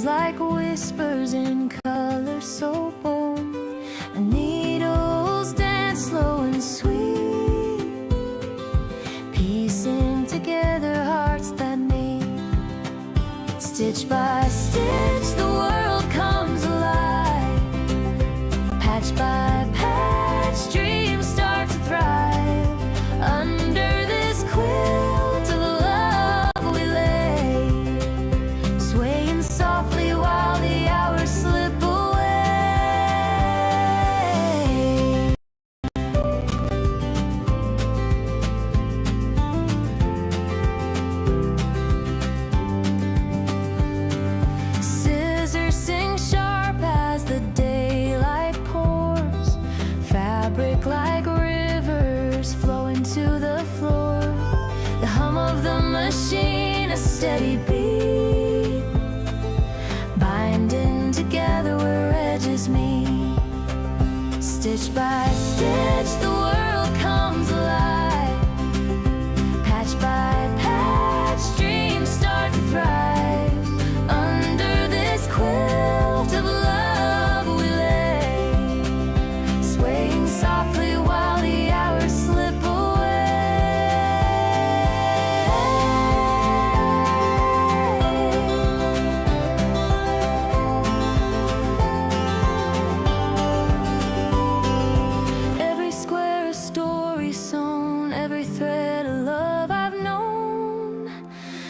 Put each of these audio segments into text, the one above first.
Patterns like whispers in color so bold. Needles dance slow and sweet, piecing together hearts that meet. Stitch by stitch the world comes alive. Patch by patch dreams start to thrive. Under this quilt of love we lay, swaying softly while the hours slip away. Scissors sing sharp as the daylight pours, fabric like rivers flowing to the floor. The hum of the machine, a steady beat, binding together where edges meet. Stitch by stitch the world comes alive. Patch by patch dreams start to thrive. Under this quilt of love we lay, swaying softly while the hours slip away. Every square a story sewn, every thread a love I've known.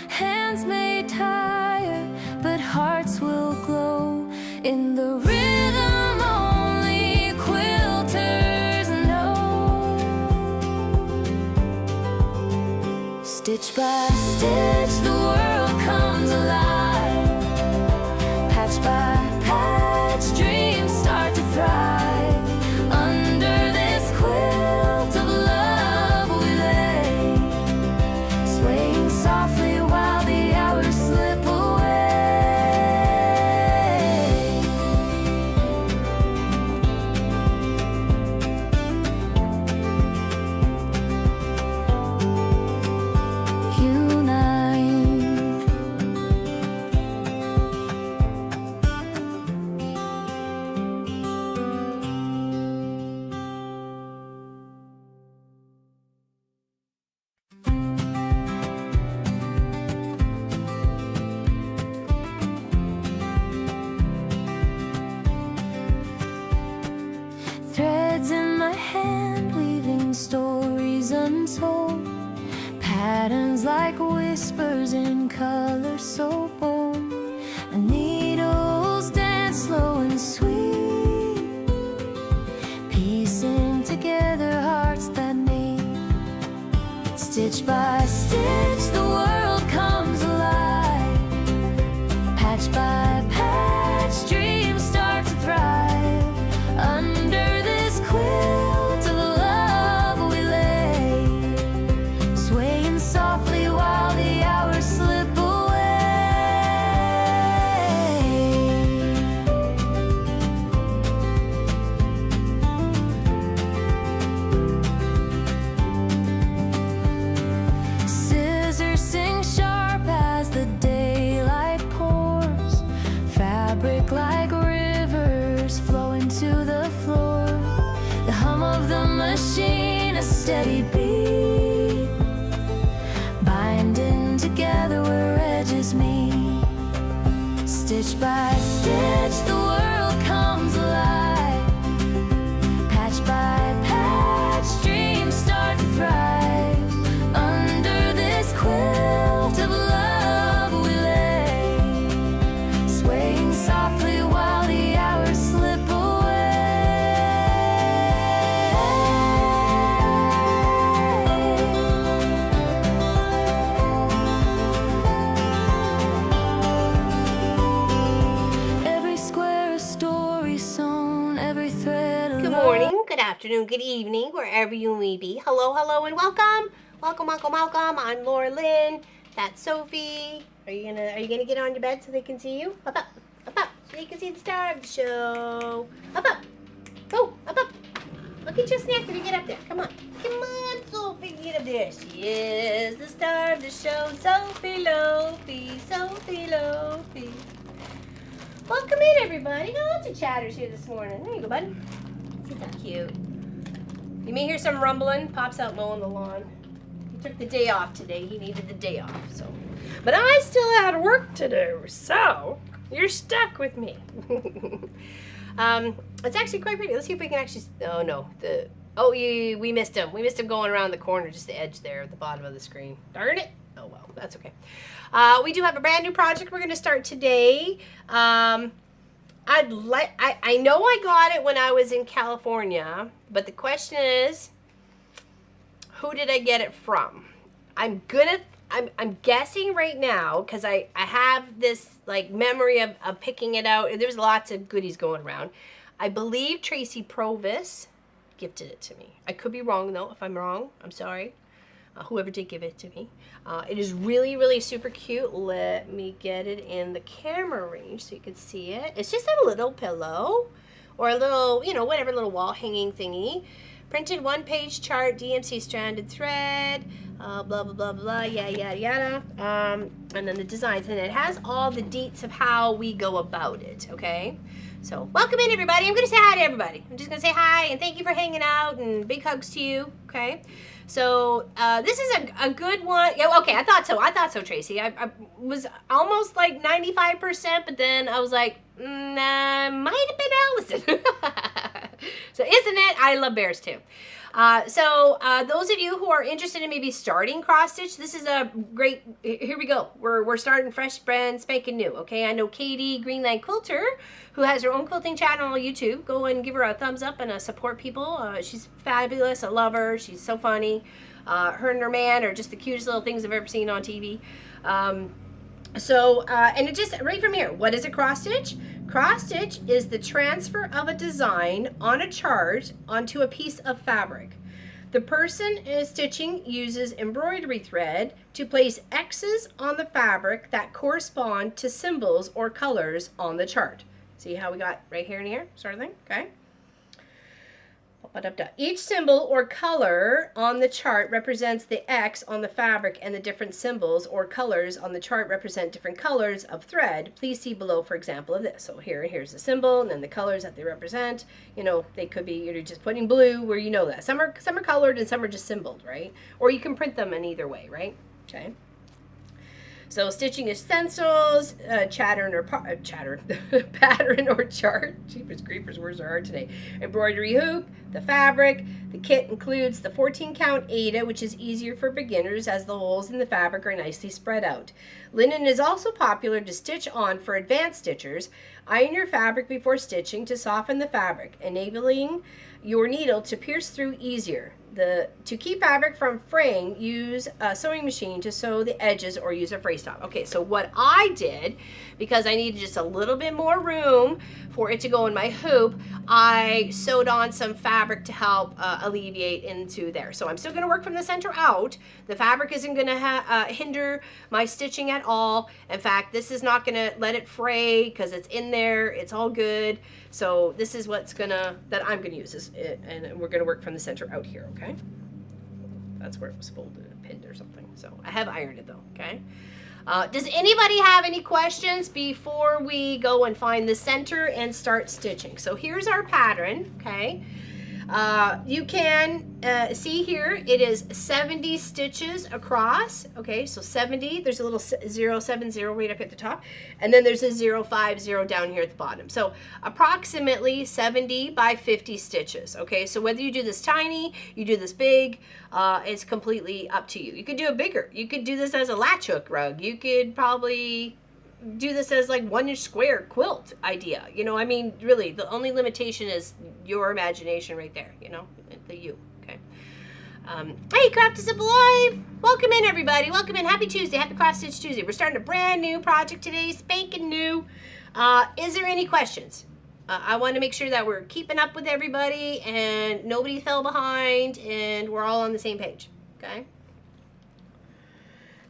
Hands may tire, but hearts will glow in the rhythm only quilters know. Stitch by stitch the world comes alive. Patch by patch dreams start to thrive. Under this quilt of love we lay, swaying softly while the hours slip away. Unite. Threads in my hand, weaving stories untold. Patterns like whispers in color so bold. Needles dance slow and sweet, piecing together hearts that meet. Stitch by stitch the world comes alive. Patch by patch dreams start to thrive. Under this quilt of love we lay, swaying softly while the hours slip away. Scissors sing sharp as the daylight pours, fabric like rivers flowing to the floor. The hum of the machine, a steady beat, binding together where edges meet. Stitch by stitch the world comes alive. Patch by patch dreams start to thrive. Under this quilt of love we lay, swaying softly while the hours slip away. Every square a story sewn, every thread a Good love. morning, good afternoon, good evening, wherever you may be. Hello, hello, and welcome. Welcome, welcome, welcome. I'm Laura Lynn. That's Sophie. Are you gonna get on your bed so they can see you? Up, so you can see the star of the show. Up. Go, up. Look at your snack when you get up there. Come on, Sophie, get up there. She is the star of the show, Sophie Lophie, Sophie Lophie. Welcome in, everybody. Oh, lots of chatters here this morning. There you go, bud. Isn't that cute? You may hear some rumbling. Pop's out mowing the lawn. He took the day off today. He needed the day off, so. But I still had work to do, so you're stuck with me. It's actually quite pretty. Let's see if we can actually. Oh no, we missed him. We missed him going around the corner, just the edge there at the bottom of the screen. Darn it. Oh well, that's okay. We do have a brand new project we're going to start today. I know I got it when I was in California, but the question is, who did I get it from? I'm guessing right now, because I have this like memory of picking it out. There's lots of goodies going around. I believe Tracy Provis gifted it to me. I could be wrong though. If I'm wrong, I'm sorry. Whoever did give it to me. It is really, really super cute. Let me get it in the camera range so you can see it. It's just a little pillow or a little, you know, whatever little wall hanging thingy. Printed one-page chart, DMC stranded thread, blah, blah, blah, blah, yada, yada. And then the designs. And it has all the deets of how we go about it, okay? So welcome in, everybody. I'm going to say hi to everybody. I'm just going to say hi and thank you for hanging out and big hugs to you, okay? So this is a good one. Yeah, okay, I thought so, Tracy. I was almost like 95%, but then I was like, might have been Allison. So isn't it? I love bears too. So those of you who are interested in maybe starting cross stitch, this is a great, here we go. We're starting fresh, brand spanking new, okay? I know Katie, Greenland Quilter, who has her own quilting channel on YouTube. Go and give her a thumbs up and support people. She's fabulous. I love her. She's so funny. Her and her man are just the cutest little things I've ever seen on TV. And it just, right from here, what is a cross stitch? Cross stitch is the transfer of a design on a chart onto a piece of fabric. The person is stitching uses embroidery thread to place X's on the fabric that correspond to symbols or colors on the chart. See how we got right here and here, sort of thing, okay? Each symbol or color on the chart represents the X on the fabric, and the different symbols or colors on the chart represent different colors of thread. Please see below for example of this. So here's the symbol, and then the colors that they represent. You know, they could be, you're just putting blue where you know that. Some are colored and some are just symboled, right? Or you can print them in either way, right? Okay. So stitching essentials, pattern or chart. Jeepers creepers, words are hard today. Embroidery hoop, the fabric. The kit includes the 14 count Aida, which is easier for beginners as the holes in the fabric are nicely spread out. Linen is also popular to stitch on for advanced stitchers. Iron your fabric before stitching to soften the fabric, enabling your needle to pierce through easier. To keep fabric from fraying, use a sewing machine to sew the edges or use a fray stop. Okay, so what I did, because I needed just a little bit more room for it to go in my hoop, I sewed on some fabric to help alleviate into there. So I'm still going to work from the center out. The fabric isn't going to hinder my stitching at all. In fact, this is not going to let it fray because it's in there. It's all good. So this is that I'm going to use this, and we're going to work from the center out here, okay? That's where it was folded and pinned or something. So I have ironed it though, okay? Does anybody have any questions before we go and find the center and start stitching? So here's our pattern, okay? You can see here, it is 70 stitches across, okay? So 70, there's a little 070 right up at the top, and then there's a 050 down here at the bottom. So approximately 70 by 50 stitches, okay? So whether you do this tiny, you do this big, it's completely up to you. You could do it bigger. You could do this as a latch hook rug. You could probably do this as like 1 inch square quilt idea. You know, I mean, really, the only limitation is your imagination right there, you know, the you, okay? Hey, Craft is alive! Welcome in, everybody. Welcome in. Happy Tuesday. Happy Cross Stitch Tuesday. We're starting a brand new project today, spanking new. Is there any questions? I want to make sure that we're keeping up with everybody and nobody fell behind and we're all on the same page, okay?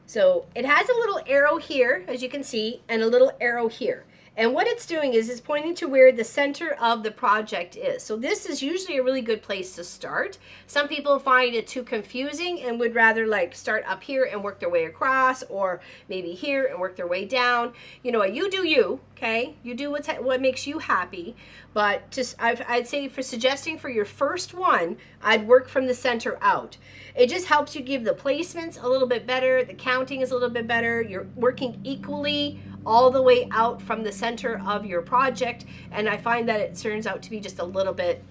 So it has a little arrow here, as you can see, and a little arrow here. And what it's doing is it's pointing to where the center of the project is. So this is usually a really good place to start. Some people find it too confusing and would rather like start up here and work their way across, or maybe here and work their way down. You know what, you do you, okay? You do what makes you happy. But just I'd say for suggesting for your first one, I'd work from the center out. It just helps you give the placements a little bit better. The counting is a little bit better. You're working equally all the way out from the center of your project. And I find that it turns out to be just a little bit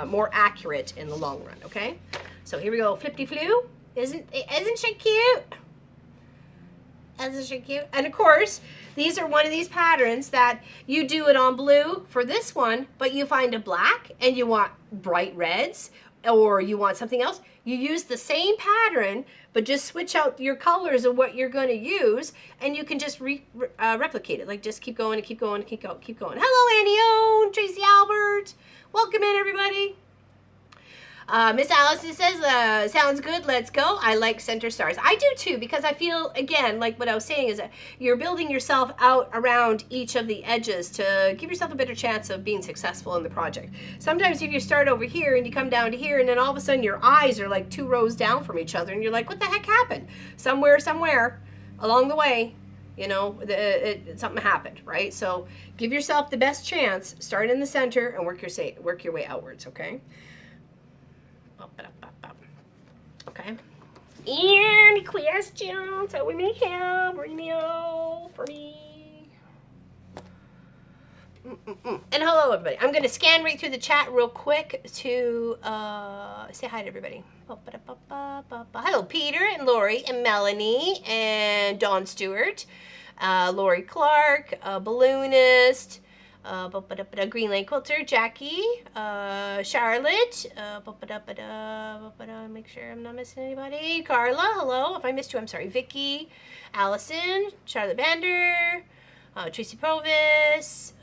more accurate in the long run, okay? So here we go, flip-de-flu. Isn't she cute? Isn't she cute? And of course, these are one of these patterns that you do it on blue for this one, but you find a black and you want bright reds, or you want something else. You use the same pattern, but just switch out your colors of what you're going to use, and you can just replicate it. Like just keep going and keep going and keep going. Hello, Annie O, Tracy Albert. Welcome in, everybody. Miss Allison says, sounds good, let's go. I like center stars. I do too, because I feel, again, like what I was saying is that you're building yourself out around each of the edges to give yourself a better chance of being successful in the project. Sometimes if you start over here and you come down to here and then all of a sudden your eyes are like 2 rows down from each other and you're like, what the heck happened? Somewhere along the way, you know, something happened, right? So give yourself the best chance, start in the center and work your way outwards, okay? Okay. Any questions that we may have for me? And hello, everybody. I'm going to scan right through the chat real quick to say hi to everybody. Hello, Peter and Lori and Melanie and Dawn Stewart, Lori Clark, Balloonist, Greenland Quilter, Jackie, Charlotte, make sure I'm not missing anybody. Carla, hello. If I missed you, I'm sorry. Vicky, Allison, Charlotte Vander, Tracy Provis,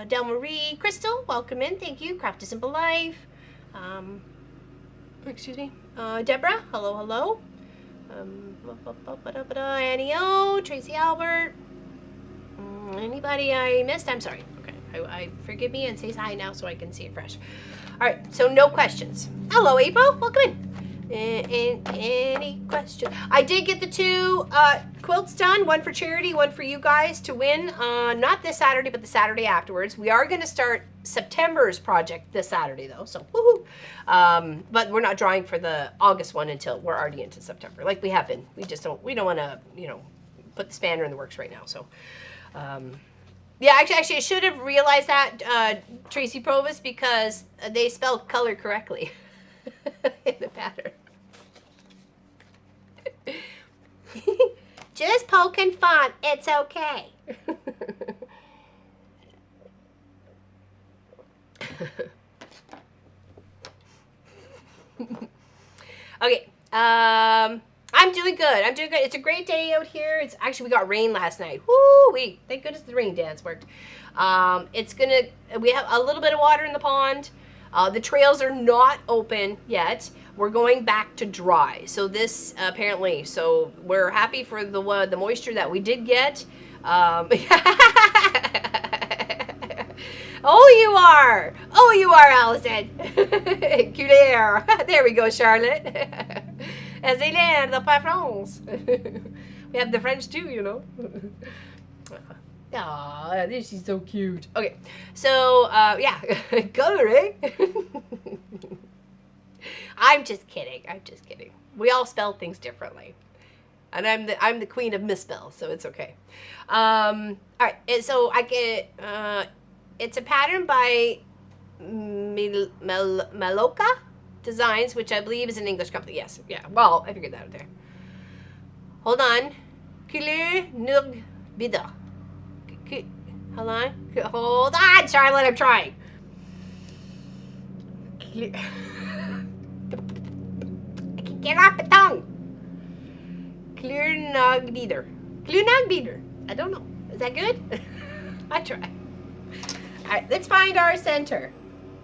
Del Marie, Crystal, welcome in. Thank you. Craft a Simple Life. Excuse me. Deborah, hello. Annie O, Tracy Albert. Anybody I missed? I'm sorry. I forgive me and say hi now so I can see it fresh. All right, so no questions. Hello, April. Welcome in. Any questions? I did get the 2 quilts done, one for charity, one for you guys to win. Not this Saturday, but the Saturday afterwards. We are going to start September's project this Saturday, though, so woohoo. But we're not drawing for the August one until we're already into September, like we have been. We don't want to, you know, put the spanner in the works right now, so... yeah, actually, I should have realized that, Tracy Provis, because they spelled color correctly in the pattern. Just poking fun. It's okay. Okay. I'm doing good. It's a great day out here. It's actually, we got rain last night. Woo-wee. Thank goodness the rain dance worked. We have a little bit of water in the pond. The trails are not open yet. We're going back to dry. So this, apparently, so we're happy for the moisture that we did get. Oh, you are, Allison. Culaire. There we go, Charlotte. As they land the France. We have the French too, you know. Aw, this is so cute. Okay, so yeah, coloring. I'm just kidding. We all spell things differently, and I'm the queen of misspell, so it's okay. All right, and so I get it's a pattern by Maloka Designs, which I believe is an English company. Yes, yeah. Well, I figured that out there. Hold on. Hold on, Charlotte. I'm trying. I can get off the tongue. Clearnagbeater. I don't know. Is that good? I try. All right. Let's find our center.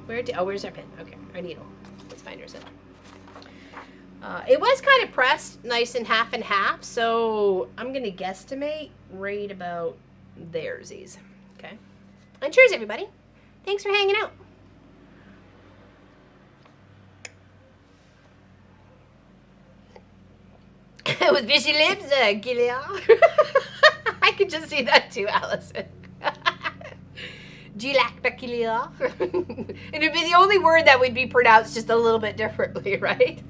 Where's our pen? Okay, our needle. Let's find our center. It was kind of pressed nice and half, so I'm going to guesstimate right about there's these. Okay. And cheers, everybody. Thanks for hanging out. With fishy lips, Gilead. I could just see that too, Allison. Do you like peculiar? And it'd be the only word that would be pronounced just a little bit differently, right?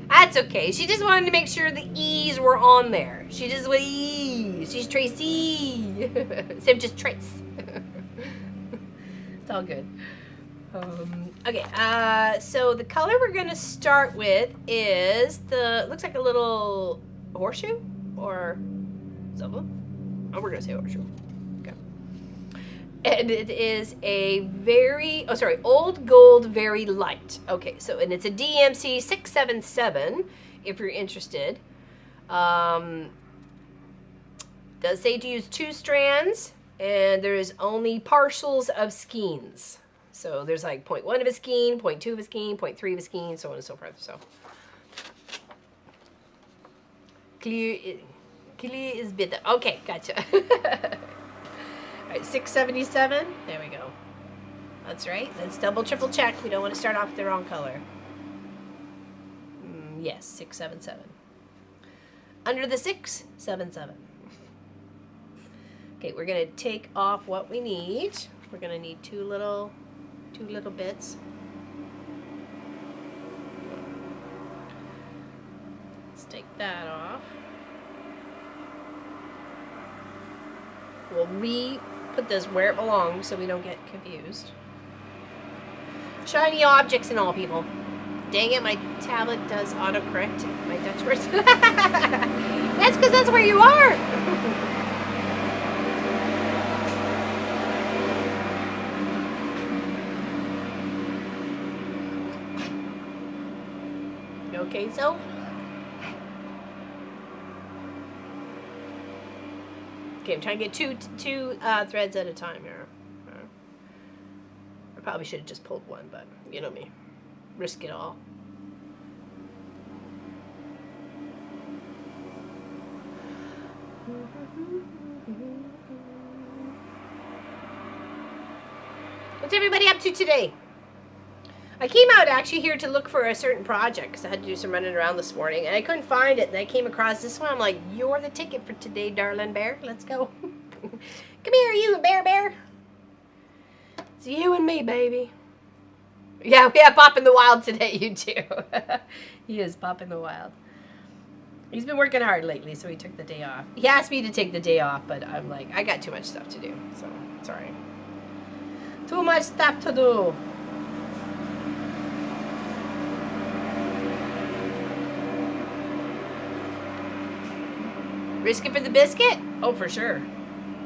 That's okay. She just wanted to make sure the E's were on there. She just went E's. She's Tracy. Instead of just Trace. It's all good. Okay, so the color we're going to start with is looks like a little horseshoe or something. Oh, we're going to say horseshoe. Okay. And it is a old gold, very light. Okay, so, and it's a DMC 677, if you're interested. Does say to use 2 strands, and there's only partials of skeins. So there's like 0.1 of a skein, 0.2 of a skein, 0.3 of a skein, so on and so forth. So clear is better. Okay, gotcha. All right, 677. There we go. That's right. Let's double, triple check. We don't want to start off with the wrong color. Yes, 677. Under the 677. Okay, we're gonna take off what we need. We're gonna need two little bits. Let's take that off. We'll re-put this where it belongs so we don't get confused. Shiny objects and all, people. Dang it, my tablet does autocorrect my Dutch words. That's because that's where you are. Okay, so okay, I'm trying to get two threads at a time here. I probably should have just pulled one, but you know me, risk it all. What's everybody up to today? I came out actually here to look for a certain project because I had to do some running around this morning and I couldn't find it, and I came across this one. I'm like, you're the ticket for today, darling bear. Let's go. Come here, you bear. It's you and me, baby. Yeah, we have Pop in the Wild today, you too. He is Pop in the Wild. He's been working hard lately, so he took the day off. He asked me to take the day off, but I'm like, I got too much stuff to do, so sorry. Too much stuff to do. Risk it for the biscuit? Oh, for sure.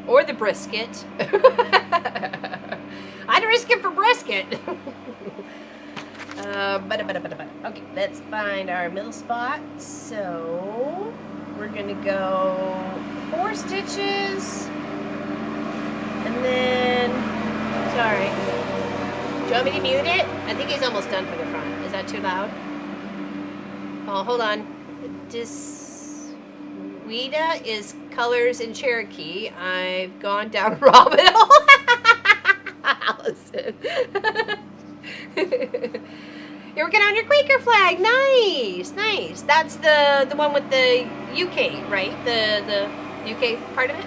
Or the brisket. I'd risk it for brisket. Okay, let's find our middle spot. So, we're going to go 4 stitches. And then, sorry. Do you want me to mute it? I think he's almost done for the front. Is that too loud? Oh, hold on. Wida is colors in Cherokee. I've gone down rabbit hole. Allison. You're working on your Quaker flag. Nice, nice. That's the one with the UK, right? The UK part of it.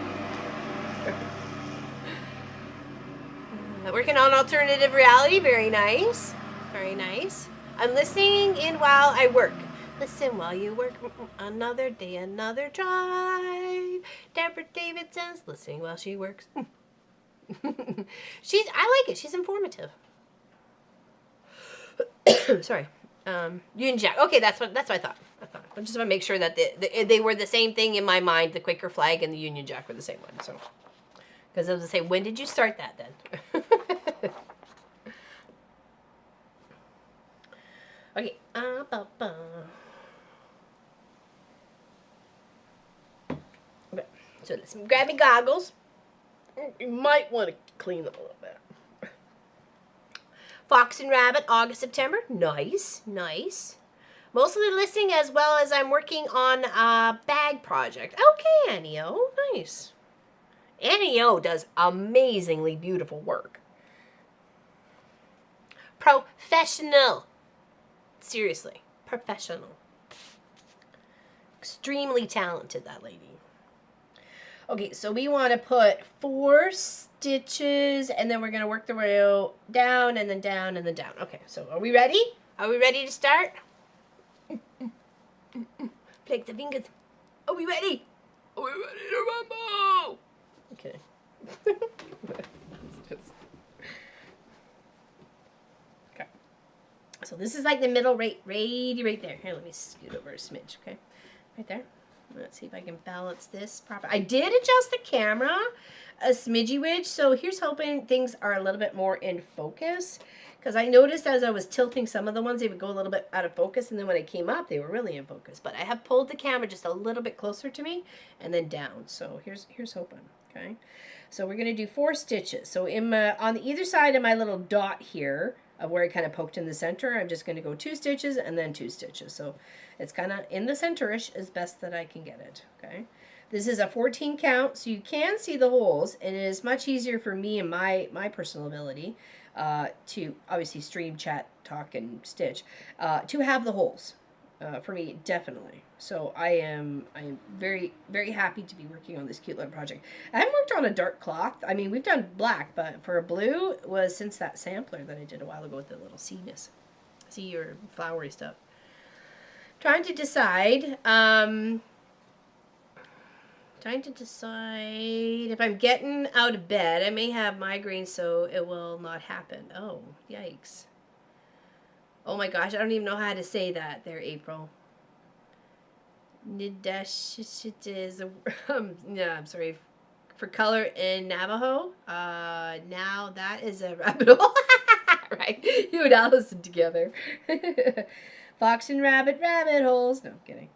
Working on alternative reality. Very nice. Very nice. I'm listening in while I work. Listen while you work. Another day, another drive. Deborah Davidson's listening while she works. I like it. She's informative. Sorry. Union Jack. Okay, that's what I thought. I just want to make sure that they were the same thing in my mind. The Quaker flag and the Union Jack were the same one. So, because I was gonna say, when did you start that then? Okay. Okay. So let's grab me goggles. You might want to clean them a little bit. Fox and Rabbit, August, September. Nice, nice. Mostly listening, as well as I'm working on a bag project. Okay, Annie O. Nice. Annie O does amazingly beautiful work. Professional. Seriously, professional. Extremely talented, that lady. Okay, so we want to put 4 stitches, and then we're going to work the way down, and then down, and then down. Okay, so are we ready? Are we ready to start? Flick the fingers. Are we ready? Are we ready to rumble? Okay. Okay. So this is like the middle right there. Here, let me scoot over a smidge, okay? Right there. Let's see if I can balance this properly. I did adjust the camera a smidgy widge, so here's hoping things are a little bit more in focus. Because I noticed as I was tilting some of the ones, they would go a little bit out of focus, and then when I came up, they were really in focus. But I have pulled the camera just a little bit closer to me, and then down. So here's hoping, okay? So we're going to do 4 stitches. So on either side of my little dot here, of where I kind of poked in the center, I'm just going to go 2 stitches and then 2 stitches. So it's kind of in the center-ish as best that I can get it, okay? This is a 14 count, so you can see the holes, and it is much easier for me and my personal ability to obviously stream, chat, talk, and stitch, to have the holes. For me, definitely. So I am very, very happy to be working on this cute little project. I haven't worked on a dark cloth. I mean, we've done black, but for a blue, it was since that sampler that I did a while ago with the little sea or flowery stuff. Trying to decide if I'm getting out of bed. I may have migraines, so it will not happen. Oh, yikes. Oh my gosh, I don't even know how to say that there, April. Nidash is yeah, I'm sorry. For color in Navajo. Now that is a rabbit hole. Right. You and Allison together. Fox and rabbit holes. No, I'm kidding.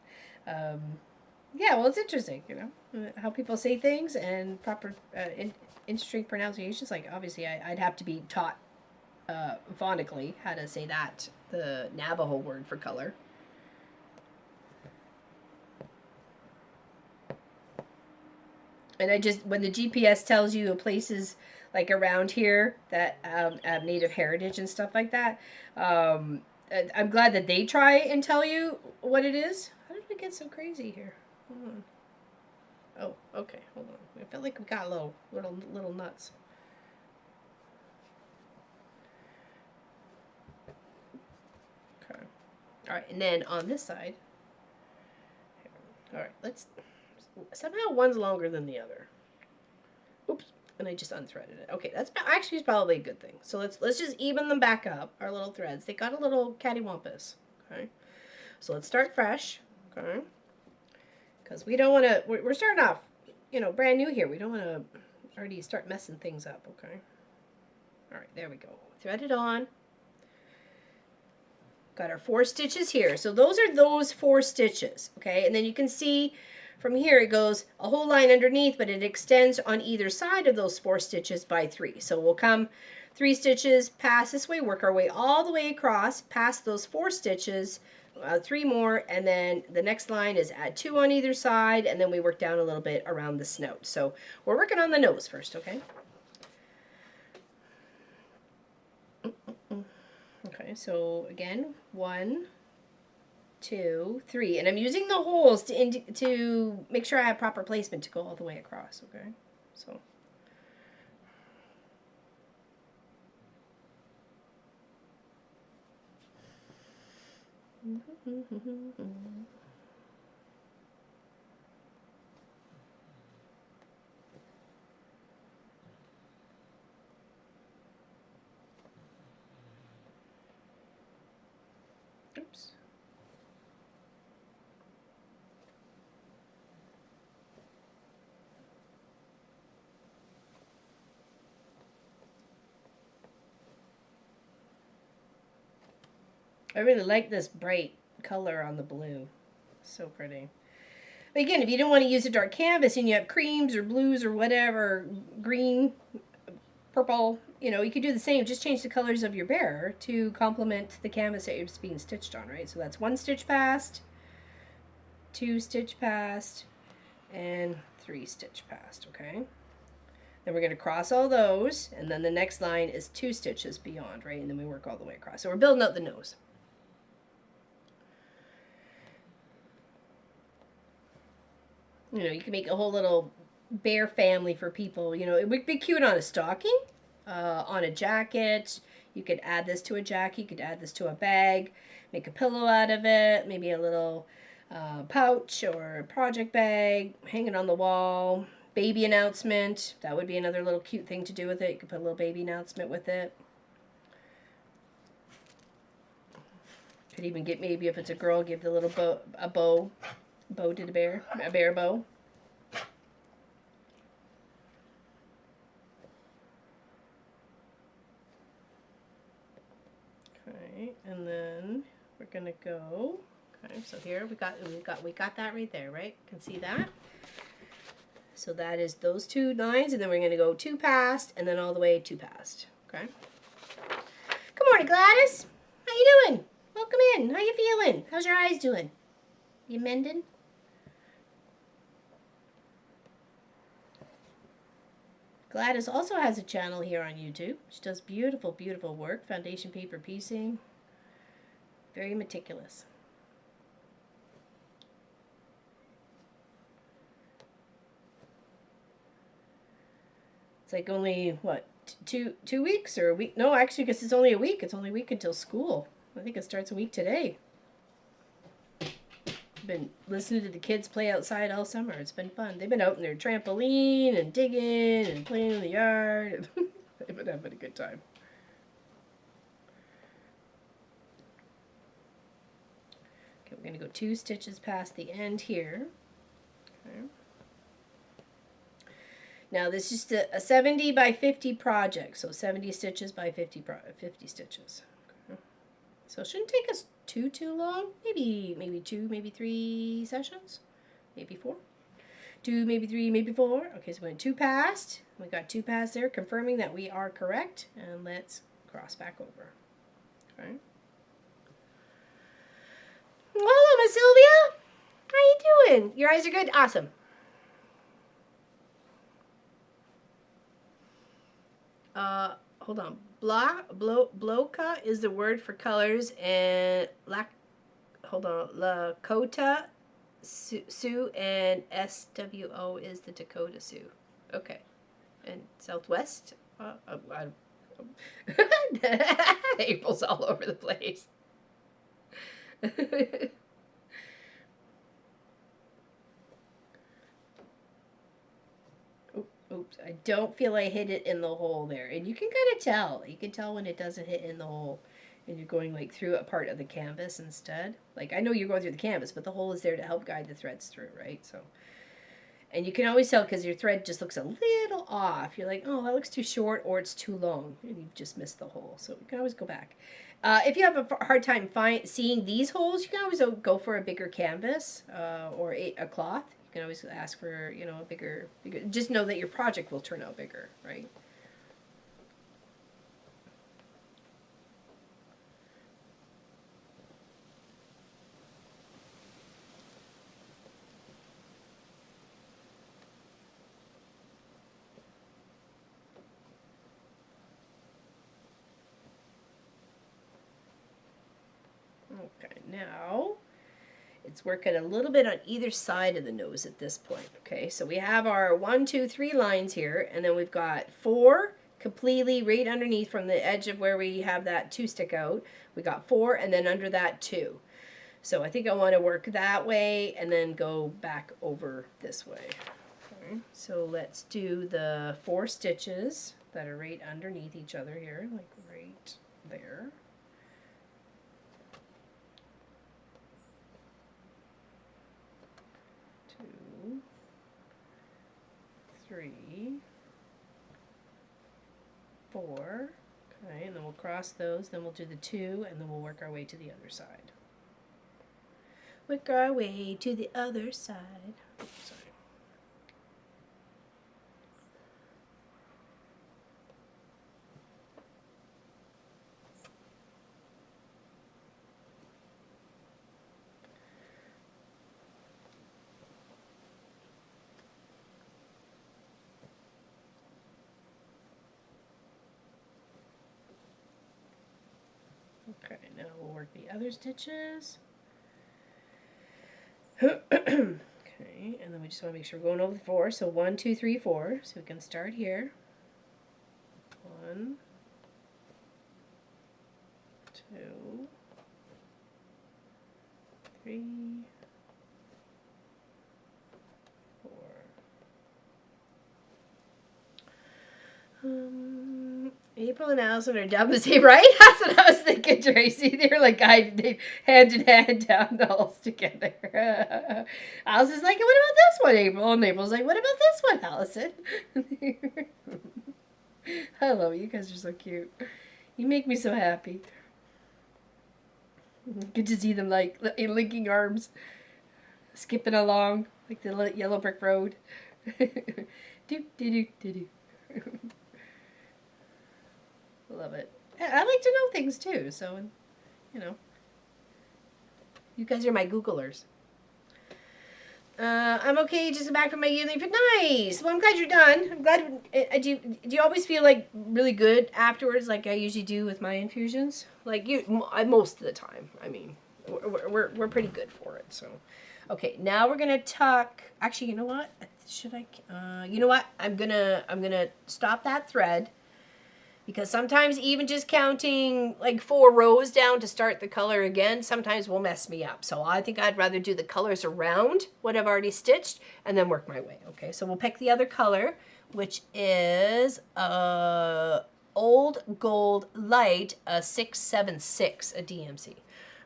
Yeah, well, it's interesting, you know, how people say things and proper interesting pronunciations. Like, obviously, I'd have to be taught phonically how to say that, the Navajo word for color. And when the GPS tells you places like around here that have native heritage and stuff like that, I'm glad that they try and tell you what it is. How did we get so crazy here? Hold on. Oh, okay, hold on. I felt like we got a little nuts. Okay. All right, and then on this side. All right, somehow one's longer than the other. Oops, and I just unthreaded it. Okay, that's actually probably a good thing. So let's just even them back up, our little threads. They got a little cattywampus, okay? So let's start fresh, okay? Because we don't want to, we're starting off, you know, brand new here. We don't want to already start messing things up, okay? All right, there we go. Thread it on. Got our 4 stitches here. So those are those 4 stitches, okay? And then you can see from here, it goes a whole line underneath, but it extends on either side of those 4 stitches by 3. So we'll come 3 stitches, pass this way, work our way all the way across, past those 4 stitches, 3 more, and then the next line is add 2 on either side, and then we work down a little bit around the snout. So we're working on the nose first, okay? Okay, so again, 1, 2, 3, and I'm using the holes to make sure I have proper placement to go all the way across, okay? So oops. I really like this bright color on the blue. So pretty. But again, if you don't want to use a dark canvas and you have creams or blues or whatever, green, purple, you know, you could do the same, just change the colors of your bear to complement the canvas that it's being stitched on, right? So that's 1 stitch past, 2 stitch past, and 3 stitch past, okay? Then we're going to cross all those, and then the next line is 2 stitches beyond, right? And then we work all the way across. So we're building out the nose. You know, you can make a whole little bear family for people. You know, it would be cute on a stocking, on a jacket. You could add this to a jacket. You could add this to a bag, make a pillow out of it, maybe a little pouch or a project bag, hang it on the wall. Baby announcement. That would be another little cute thing to do with it. You could put a little baby announcement with it. Could even get, maybe if it's a girl, give the little bow, a bow to the bear, a bear bow. Okay, and then we're gonna go. Okay, so here we got that right there, right? Can see that. So that is those 2 lines, and then we're gonna go 2 past, and then all the way 2 past. Okay. Good morning, Gladys. How you doing? Welcome in. How you feeling? How's your eyes doing? You mending? Gladys also has a channel here on YouTube. She does beautiful, beautiful work. Foundation paper piecing. Very meticulous. It's like only, what, two weeks or a week? No, actually, because it's only a week. It's only a week until school. I think it starts a week today. Been listening to the kids play outside all summer. It's been fun. They've been out in their trampoline and digging and playing in the yard. They've been having a good time. Okay, we're going to go 2 stitches past the end here. Okay. Now this is a 70 by 50 project, so 70 stitches by 50 stitches. Okay. So it shouldn't take us too long. Maybe 2, maybe 3 sessions, maybe 4. 2, maybe 3, maybe 4. Okay, so we went 2 past. We got 2 past there, confirming that we are correct. And let's cross back over. Okay. Well, hello, Miss Sylvia. How you doing? Your eyes are good. Awesome. Hold on. Bloca is the word for colors, and Lakota Sioux, and SWO is the Dakota Sioux. Okay. And Southwest? April's all over the place. Oops, I don't feel I hit it in the hole there. And you can kind of tell. You can tell when it doesn't hit in the hole and you're going like through a part of the canvas instead. Like I know you're going through the canvas, but the hole is there to help guide the threads through, right? So, and you can always tell because your thread just looks a little off. You're like, oh, that looks too short or it's too long. And you've just missed the hole. So you can always go back. If you have a hard time seeing these holes, you can always go for a bigger canvas or a cloth. You can always ask for, you know, a bigger, just know that your project will turn out bigger, right? Okay, now it's working a little bit on either side of the nose at this point. Okay, so we have our 1, 2, 3 lines here, and then we've got 4 completely right underneath from the edge of where we have that 2 stick out. We got 4, and then under that 2. So I think I want to work that way and then go back over this way. Okay, so let's do the 4 stitches that are right underneath each other here, like right there. 3, 4, okay, and then we'll cross those, then we'll do the 2, and then we'll work our way to the other side. Work our way to the other side. Oops, sorry. the other stitches. Okay, and then we just want to make sure we're going over the 4. So 1, 2, 3, 4. So we can start here. 1, 2, 3, 4. April and Allison are down the same, right? That's what I was thinking, Tracy. They're like they hand in hand down the halls together. Allison's like, what about this one, April? And April's like, what about this one, Allison? I love you. You guys are so cute. You make me so happy. Good to see them like linking arms, skipping along like the yellow brick road. Do do do do do. Love it. I like to know things too, so, you know. You guys are my Googlers. I'm okay, just back from my yearly fit. Nice! Well, I'm glad you're done. I'm glad. Do you always feel, like, really good afterwards, like I usually do with my infusions? Like, most of the time. I mean, we're pretty good for it, so. Okay, now we're going to tuck. Actually, you know what? Should I? You know what? I'm gonna stop that thread. Because sometimes even just counting like 4 rows down to start the color again, sometimes will mess me up. So I think I'd rather do the colors around what I've already stitched and then work my way. Okay, so we'll pick the other color, which is Old Gold Light, a 676, a DMC. All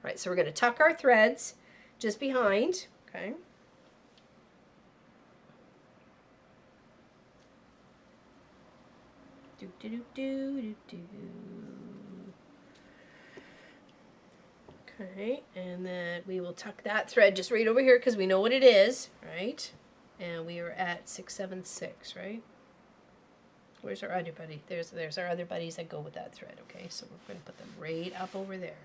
right, so we're going to tuck our threads just behind. Okay. Do, do, do, do, do, do. Okay, and then we will tuck that thread just right over here because we know what it is, right? And we are at 676, right? Where's our other buddy? There's our other buddies that go with that thread. Okay, so we're going to put them right up over there.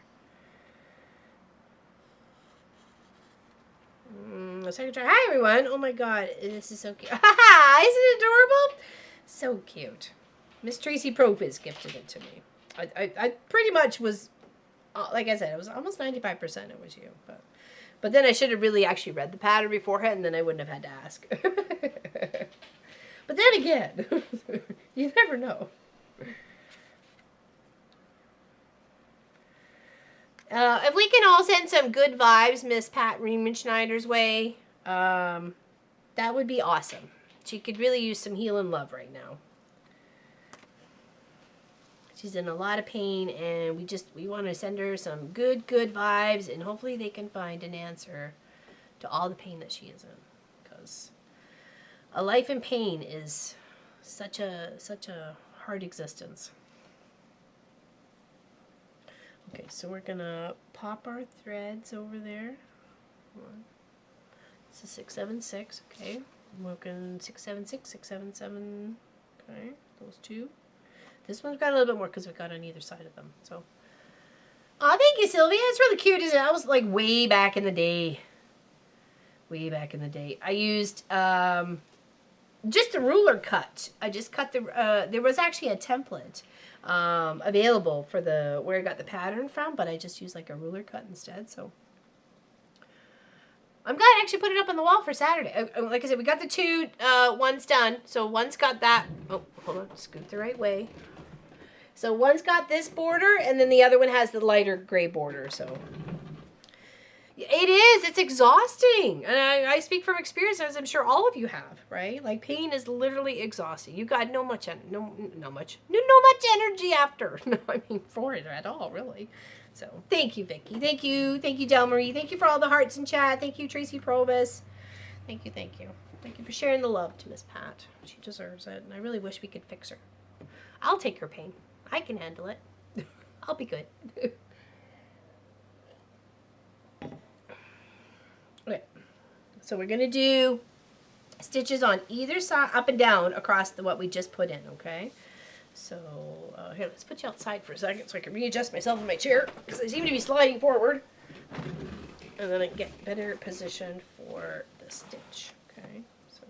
Second try. Hi everyone! Oh my God, this is so cute. Isn't it adorable? So cute. Miss Tracy Provis gifted it to me. I pretty much was, like I said, it was almost 95% it was you. But then I should have really actually read the pattern beforehand, and then I wouldn't have had to ask. But then again, you never know. If we can all send some good vibes Miss Pat Riemenschneider's way, that would be awesome. She could really use some healing love right now. She's in a lot of pain, and we want to send her some good vibes, and hopefully they can find an answer to all the pain that she is in. Because a life in pain is such a hard existence. Okay, so we're gonna pop our threads over there. This is 676. Okay, I'm working 676, 677. Okay, those two. This one's got a little bit more because we got on either side of them. So, oh, thank you, Sylvia. It's really cute, isn't it? I was like way back in the day. Way back in the day, I used just a ruler cut. I just cut the. There was actually a template available for the where I got the pattern from, but I just used like a ruler cut instead. So I'm glad I actually put it up on the wall for Saturday. Like I said, we got the two ones done. So one's got that. Oh, hold on, scoot the right way. So one's got this border, and then the other one has the lighter gray border. So it is. It's exhausting, and I speak from experience, as I'm sure all of you have. Right? Like pain is literally exhausting. You got no much energy after. No, I mean for it at all, really. So thank you, Vicki. Thank you, Del Marie. Thank you for all the hearts in chat. Thank you, Tracy Provis. Thank you. Thank you for sharing the love to Miss Pat. She deserves it, and I really wish we could fix her. I'll take her pain. I can handle it. I'll be good. Okay, so we're gonna do stitches on either side, up and down across what we just put in. Okay. So here, let's put you outside for a second so I can readjust myself in my chair because I seem to be sliding forward, and then I get better position for the stitch. Okay. So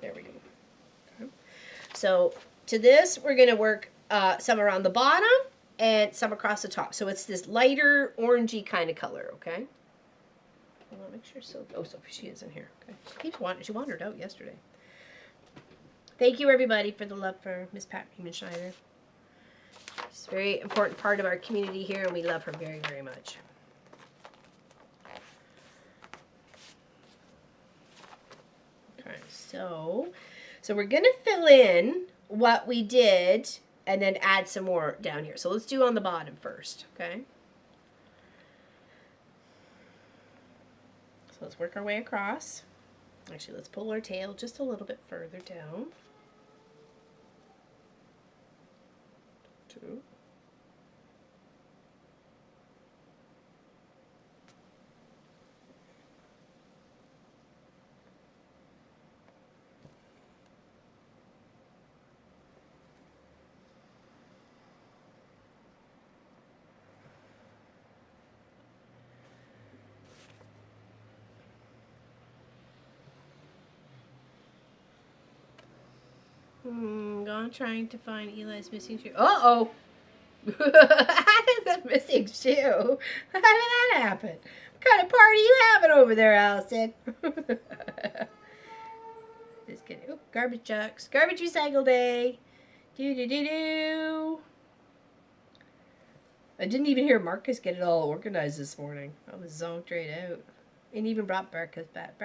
there we go. Okay. So to this, we're gonna work some around the bottom and some across the top. So it's this lighter orangey kind of color, okay? Hold on, make sure Sophie, oh, Sophie, she is in here. Okay. She wandered out yesterday. Thank you, everybody, for the love for Miss Pat Schneider. She's a very important part of our community here, and we love her very, very much. Okay, so we're going to fill in what we did and then add some more down here. So let's do on the bottom first, okay? So let's work our way across. Actually, let's pull our tail just a little bit further down. 2. Gone trying to find Eli's missing shoe. Uh-oh! How did the missing shoe? How did that happen? What kind of party you having over there, Allison? Just kidding. Oh, garbage trucks. Garbage recycle day. Do-do-do-do. I didn't even hear Marcus get it all organized this morning. I was zonked right out. And even brought breakfast back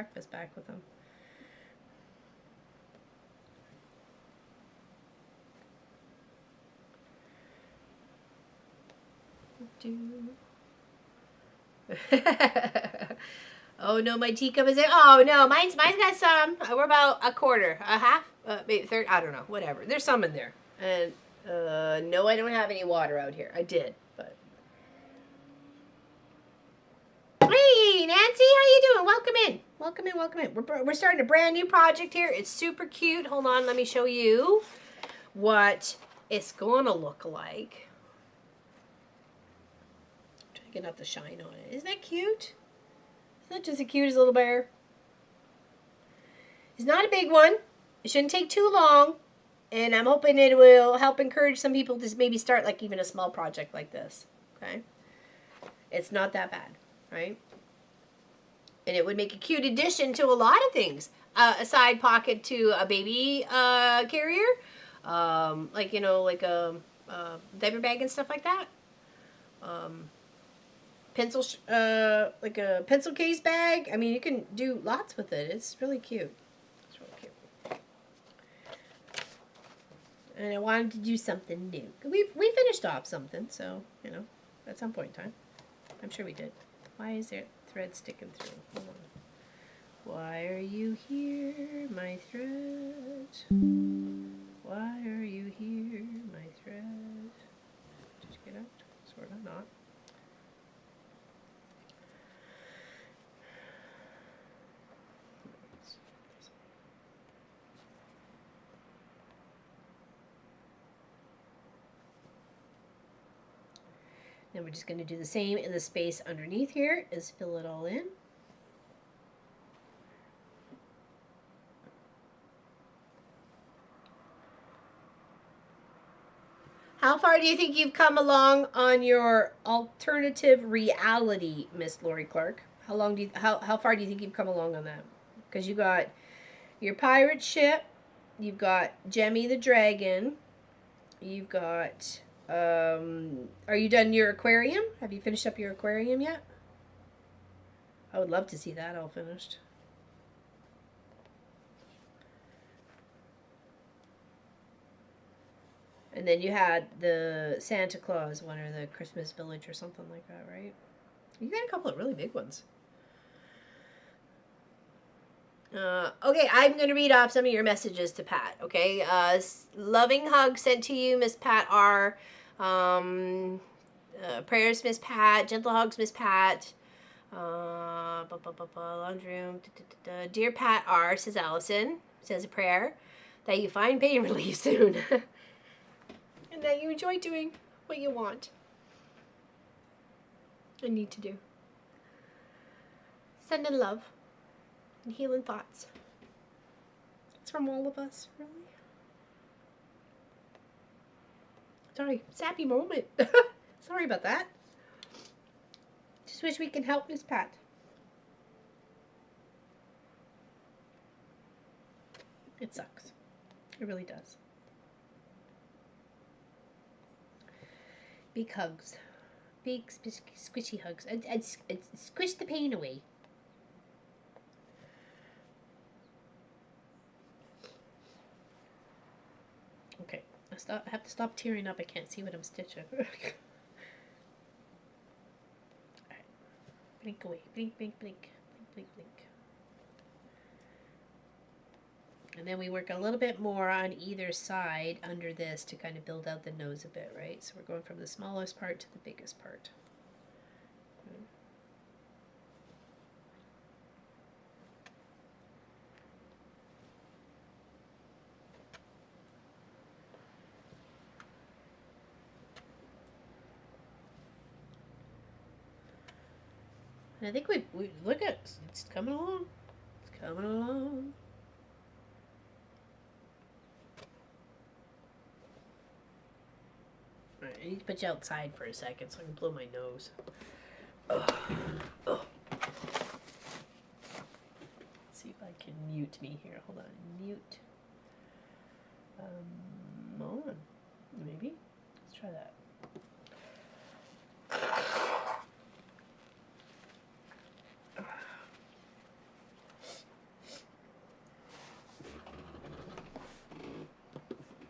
with him. Oh no, my teacup is there. Oh no, mine's got some. We're about a quarter, a half, maybe third. I don't know, whatever. There's some in there. And no, I don't have any water out here. I did, but hey, Nancy, how you doing? Welcome in. Welcome in. Welcome in. We're starting a brand new project here. It's super cute. Hold on, let me show you what it's gonna look like. Get out the shine on it. Isn't that cute? Isn't that just the cutest little bear? It's not a big one. It shouldn't take too long. And I'm hoping it will help encourage some people to maybe start like even a small project like this. Okay? It's not that bad, right? And it would make a cute addition to a lot of things. A side pocket to a baby carrier. Like, you know, like a diaper bag and stuff like that. Pencil, like a pencil case bag. I mean, you can do lots with it. It's really cute. It's really cute. And I wanted to do something new. We finished off something, so, you know, at some point in time. I'm sure we did. Why is there thread sticking through? Hold on. Why are you here, my thread? Why are you here, my thread? Just get out. Sort of not. Then we're just going to do the same in the space underneath here, is fill it all in. How far do you think you've come along on your alternative reality, Miss Lori Clark? How far do you think you've come along on that? Because you got your pirate ship, you've got Jemmy the dragon, you've got are you done your aquarium? Have you finished up your aquarium yet? I would love to see that all finished. And then you had the Santa Claus one or the Christmas Village or something like that, right? You got a couple of really big ones. Okay, I'm going to read off some of your messages to Pat, okay? Loving hug sent to you, Miss Pat R. Prayers, Miss Pat. Gentle hugs, Miss Pat. Laundry room. Dear Pat R, says Allison, says a prayer that you find pain relief soon. And that you enjoy doing what you want and need to do. Send in love and healing thoughts. It's from all of us, really. Sorry, sappy moment. Sorry about that. Just wish we could help Miss Pat. It sucks. It really does. Big hugs. Big squishy hugs. I'd squish the pain away. Okay. I have to stop tearing up. I can't see what I'm stitching. Alright. Blink away. Blink, blink, blink. Blink, blink, blink. And then we work a little bit more on either side under this to kind of build out the nose a bit, right? So we're going from the smallest part to the biggest part. And I think we look at it's coming along. It's coming along. Alright, I need to put you outside for a second so I can blow my nose. Ugh. Ugh. Let's see if I can mute me here. Hold on. Mute. On. Maybe. Let's try that.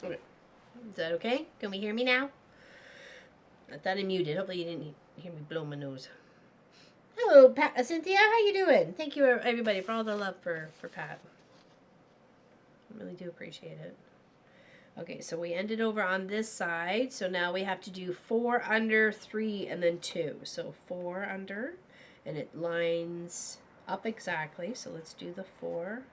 Okay. Is that okay? Can we hear me now? I thought I muted. Hopefully you didn't hear me blow my nose. Hello, Cynthia. How you doing? Thank you, everybody, for all the love for Pat. I really do appreciate it. Okay, so we ended over on this side. So now we have to do 4 under, 3, and then 2. So 4 under, and it lines up exactly. So let's do the 4.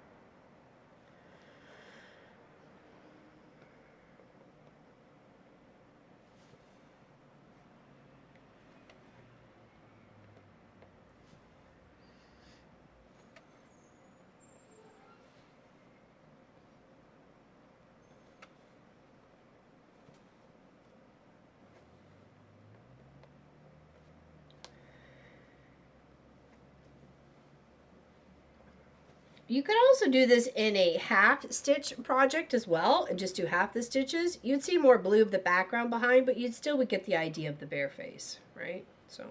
You could also do this in a half stitch project as well and just do half the stitches. You'd see more blue of the background behind, but you'd still would get the idea of the bare face, right? So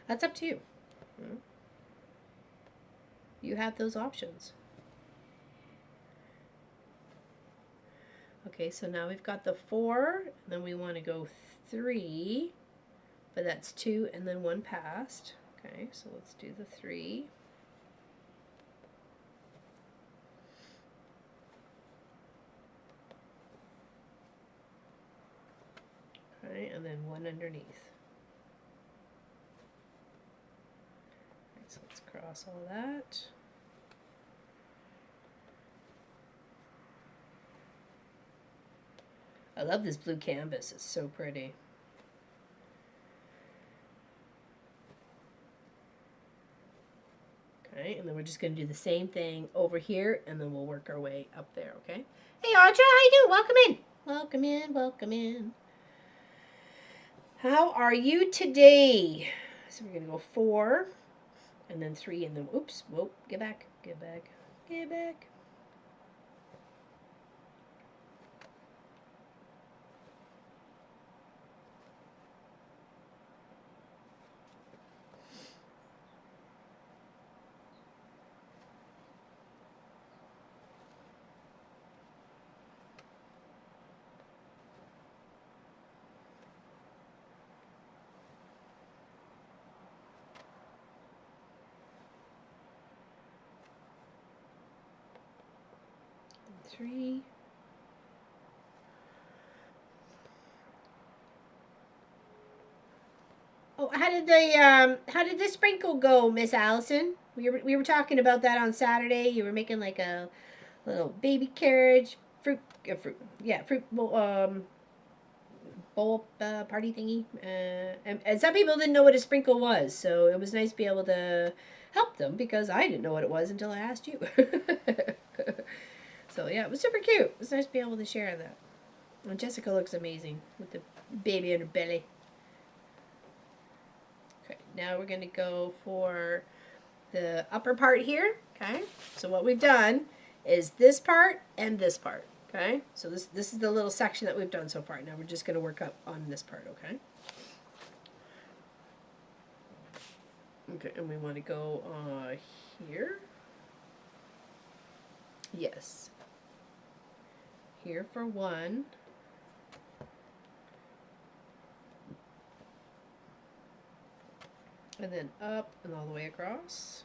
that's up to you. You have those options. Okay, so now we've got the 4, and then we want to go 3, but that's 2 and then 1 past. Okay, so let's do the 3. Okay, and then 1 underneath. Right, so let's cross all that. I love this blue canvas. It's so pretty. Okay, and then we're just going to do the same thing over here, and then we'll work our way up there, okay? Hey, Audra, how you doing? Welcome in. Welcome in, welcome in. How are you today? So we're going to go 4, and then 3, and then, oops, whoa, get back, get back, get back. Three. Oh, how did the sprinkle go, Miss Allison? We were talking about that on Saturday. You were making like a little baby carriage fruit bowl party thingy. And some people didn't know what a sprinkle was, so it was nice to be able to help them because I didn't know what it was until I asked you. So yeah, it was super cute. It was nice to be able to share that. And Jessica looks amazing with the baby on her belly. Okay, now we're going to go for the upper part here. Okay, so what we've done is this part and this part. Okay, so this is the little section that we've done so far. Now we're just going to work up on this part. Okay. Okay, and we want to go here. Yes. Here for one. And then up and all the way across.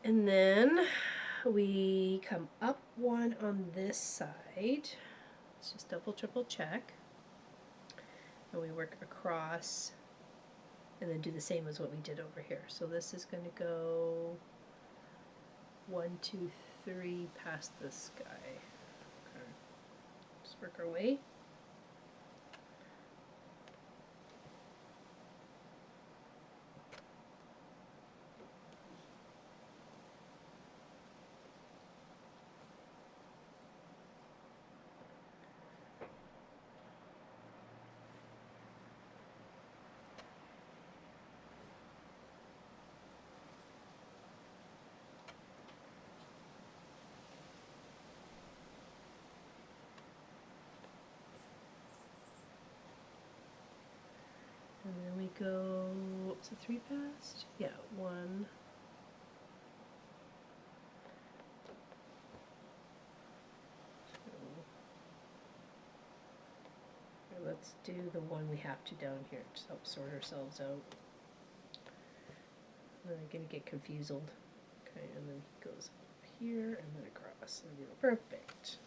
And then we come up one on this side. Let's just double, triple check. And we work across and then do the same as what we did over here. So this is going to go 1, 2, 3 past this guy. Okay. Just work our way. And then we go, what was it, 3 past? Yeah, 1. Let's do the one we have to down here, just help sort ourselves out. And then I'm going to get confused. Okay, and then he goes up here and then across. And you go, perfect.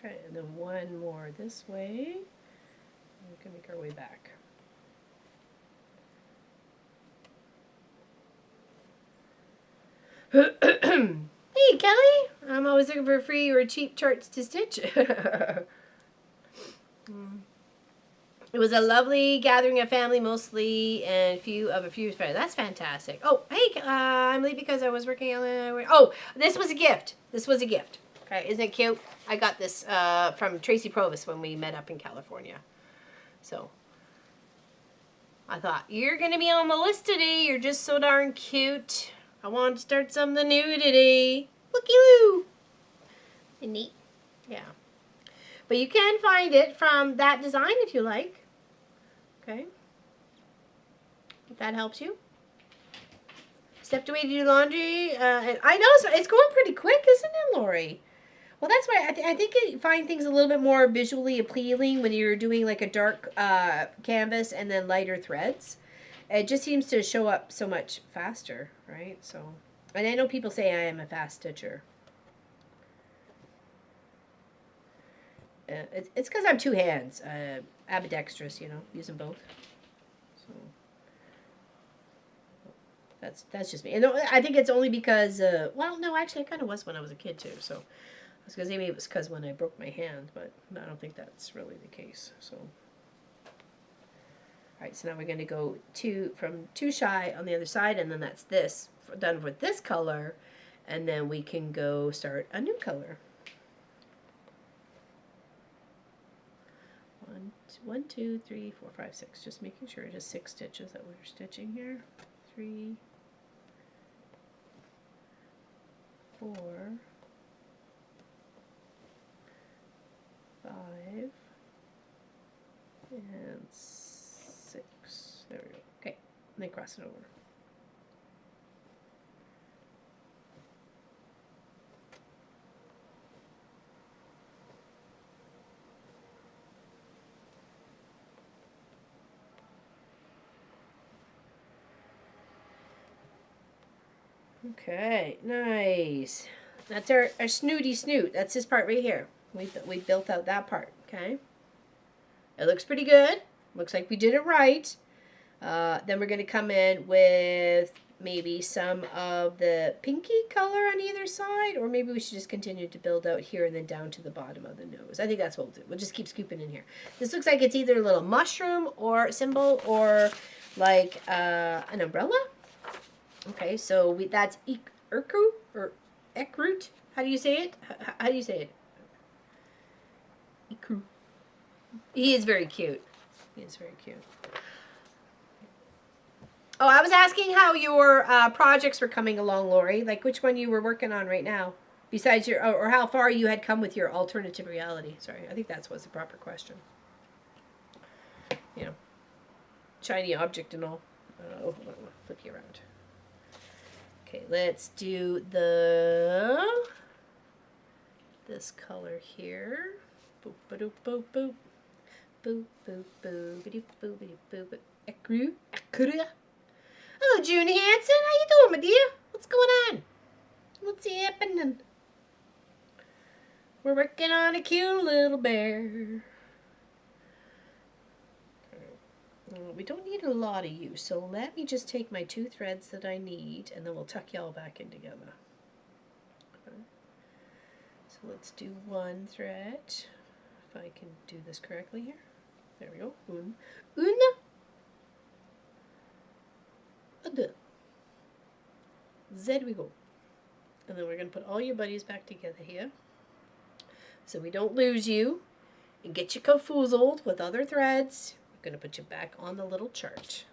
Okay, and then one more this way. And we can make our way back. Hey, Kelly! I'm always looking for free or cheap charts to stitch. It was a lovely gathering of family, mostly, and a few friends. That's fantastic. Oh, hey, I'm late because I was working on the... Oh, this was a gift. This was a gift. Okay, isn't it cute? I got this from Tracy Provis when we met up in California. So, I thought, you're going to be on the list today. You're just so darn cute. I want to start something new today. Looky-loo. Neat. Yeah. But you can find it from that design if you like. Okay. If that helps you. Stepped away to do laundry. And I know it's going pretty quick, isn't it, Lori? Well, that's why I think you find things a little bit more visually appealing when you're doing like a dark canvas and then lighter threads. It just seems to show up so much faster, right? So, and I know people say I am a fast stitcher. It's because I'm two hands, ambidextrous, you know, use them both. So that's just me. And I think it's only because, well, no, actually, I kind of was when I was a kid too. So I was gonna say maybe it was because when I broke my hand, but I don't think that's really the case. So, all right, so now we're gonna go from two shy on the other side, and then that's this done with this color, and then we can go start a new color. 1, 2, 3, 4, 5, 6. Just making sure, just 6 stitches that we're stitching here. 3, 4, 5, and 6. and then cross it over. Okay, nice. That's our snooty snoot. That's this part right here. We built out that part, okay? It looks pretty good. Looks like we did it right. Then we're going to come in with maybe some of the pinky color on either side, or maybe we should just continue to build out here and then down to the bottom of the nose. I think that's what we'll do. We'll just keep scooping in here. This looks like it's either a little mushroom or symbol or like an umbrella. Okay, so that's Erku or Ekrut. How do you say it? How do you say it? Ikru. He is very cute. He is very cute. Oh, I was asking how your projects were coming along, Lori. Like which one you were working on right now, besides your, or how far you had come with your alternative reality. Sorry, I think that was the proper question. You know, shiny object and all. Oh, flip you around. Okay, let's do this color here. Boop, ba-doop, boop, boop. Boop, boop, boop, ba-doop, boop, ba-doop, boop, Ekru, ekru. Hello, June Hansen. How you doing, my dear? What's going on? What's happening? We're working on a cute little bear. We don't need a lot of you, so let me just take my 2 threads that I need, and then we'll tuck y'all back in together. Okay. So let's do 1 thread, if I can do this correctly here. There we go. Una. Deux. There we go. And then we're going to put all your buddies back together here, so we don't lose you and get you confoozled with other threads. We're going to put you back on the little chart.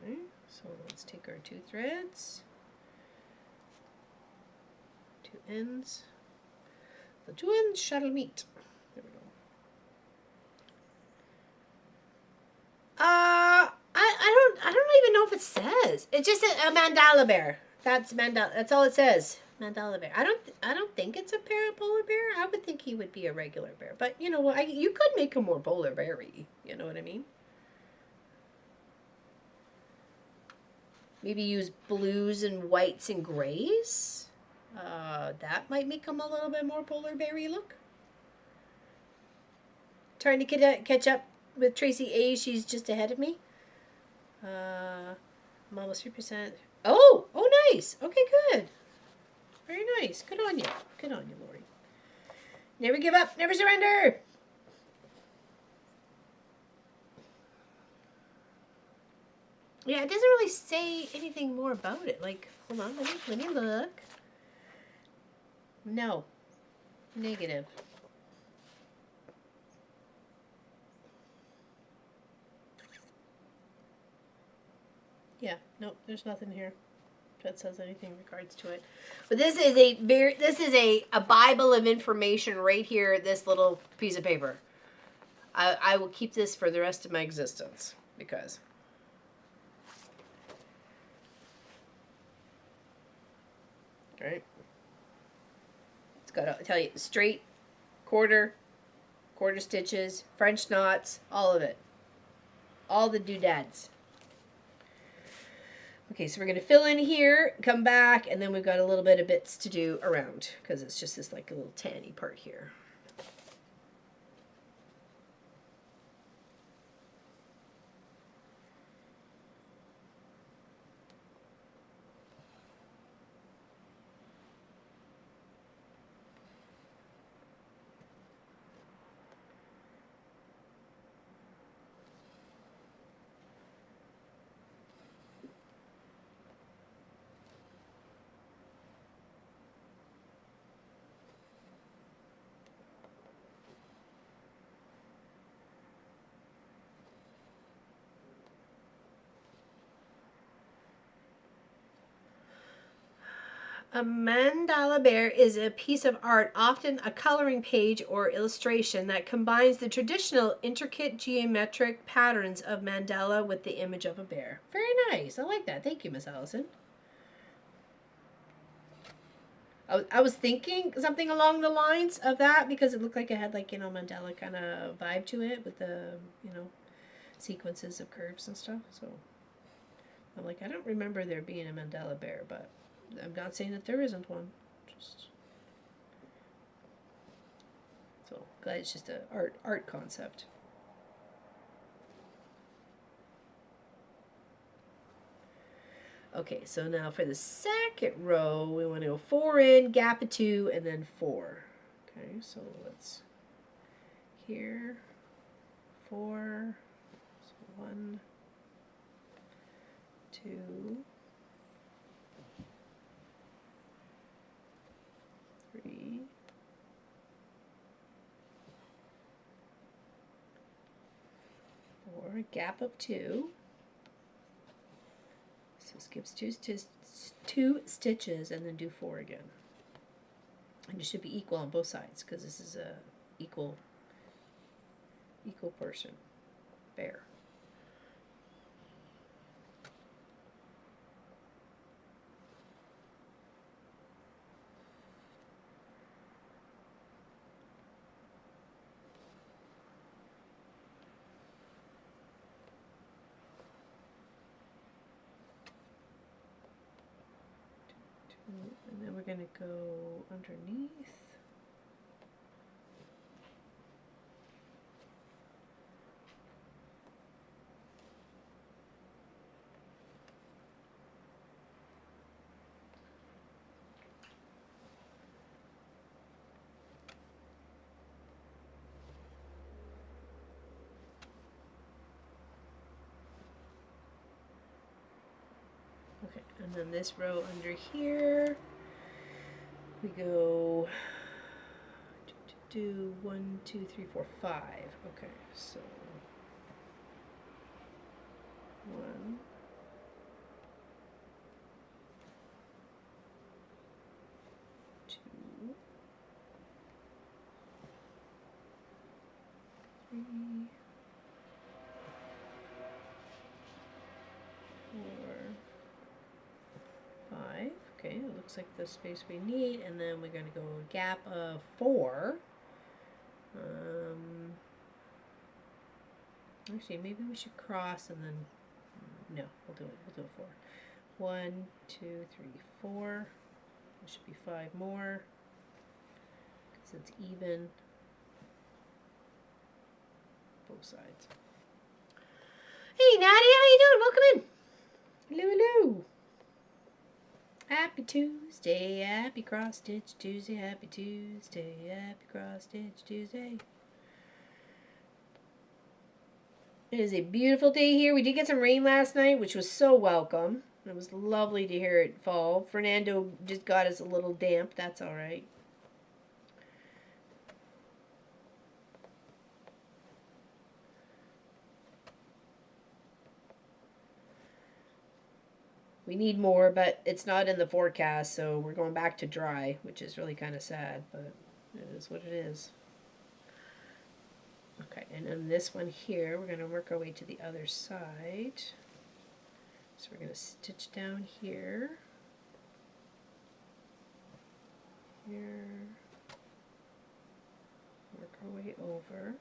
Okay, so let's take our 2 threads, 2 ends. The 2 ends shall meet. There we go. I don't even know if it says. It's just a mandala bear. That's all it says. Mandala bear. I don't think it's a polar bear. I would think he would be a regular bear. But you know, you could make him more polar bear-y. You know what I mean? Maybe use blues and whites and grays. That might make him a little bit more polar bear-y look. Trying to catch up with Tracy A. She's just ahead of me. I'm almost 3%. Oh, nice. Okay, good. Very nice. Good on you. Good on you, Lori. Never give up. Never surrender. Yeah, it doesn't really say anything more about it. Like, hold on. Let me look. No. Negative. Yeah, nope, there's nothing here that says anything in regards to it. But this is a Bible of information right here, this little piece of paper. I will keep this for the rest of my existence because right. It's got to tell you straight, quarter stitches, French knots, all of it. All the doodads. Okay, so we're going to fill in here, come back, and then we've got a little bit of bits to do around because it's just this like a little tanny part here. A mandala bear is a piece of art, often a coloring page or illustration, that combines the traditional intricate geometric patterns of mandala with the image of a bear. Very nice. I like that. Thank you, Miss Allison. I was thinking something along the lines of that because it looked like it had, like, you know, mandala kind of vibe to it with the, you know, sequences of curves and stuff. So I'm like, I don't remember there being a mandala bear, but I'm not saying that there isn't one. Just so glad it's just a art concept. Okay, so now for the second row, we want to go 4 in, gap of 2, and then 4. Okay, so let's here 4. So 1, 2, 3, 4, gap of 2. So skips two stitches and then do 4 again. And it should be equal on both sides because this is a equal person, bear. And then we're going to go underneath. Okay, and then this row under here, we go do 1, 2, 3, 4, 5. Okay, so 1, 2, 3, 4, 5. Okay, it looks like the space we need, and then we're going to go a gap of 4. Actually, maybe we should cross and then no, we'll do it 4. 1, 2, 3, 4. There should be 5 more because it's even both sides. Hey Nadia, how you doing? Welcome in. Hello, hello. Happy Tuesday, happy cross stitch Tuesday, happy Tuesday, happy cross stitch Tuesday. It is a beautiful day here. We did get some rain last night, which was so welcome. It was lovely to hear it fall. Fernando just got us a little damp. That's all right. We need more, but it's not in the forecast, so we're going back to dry, which is really kind of sad, but it is what it is. Okay, and then this one here, we're going to work our way to the other side. So we're going to stitch down here, work our way over.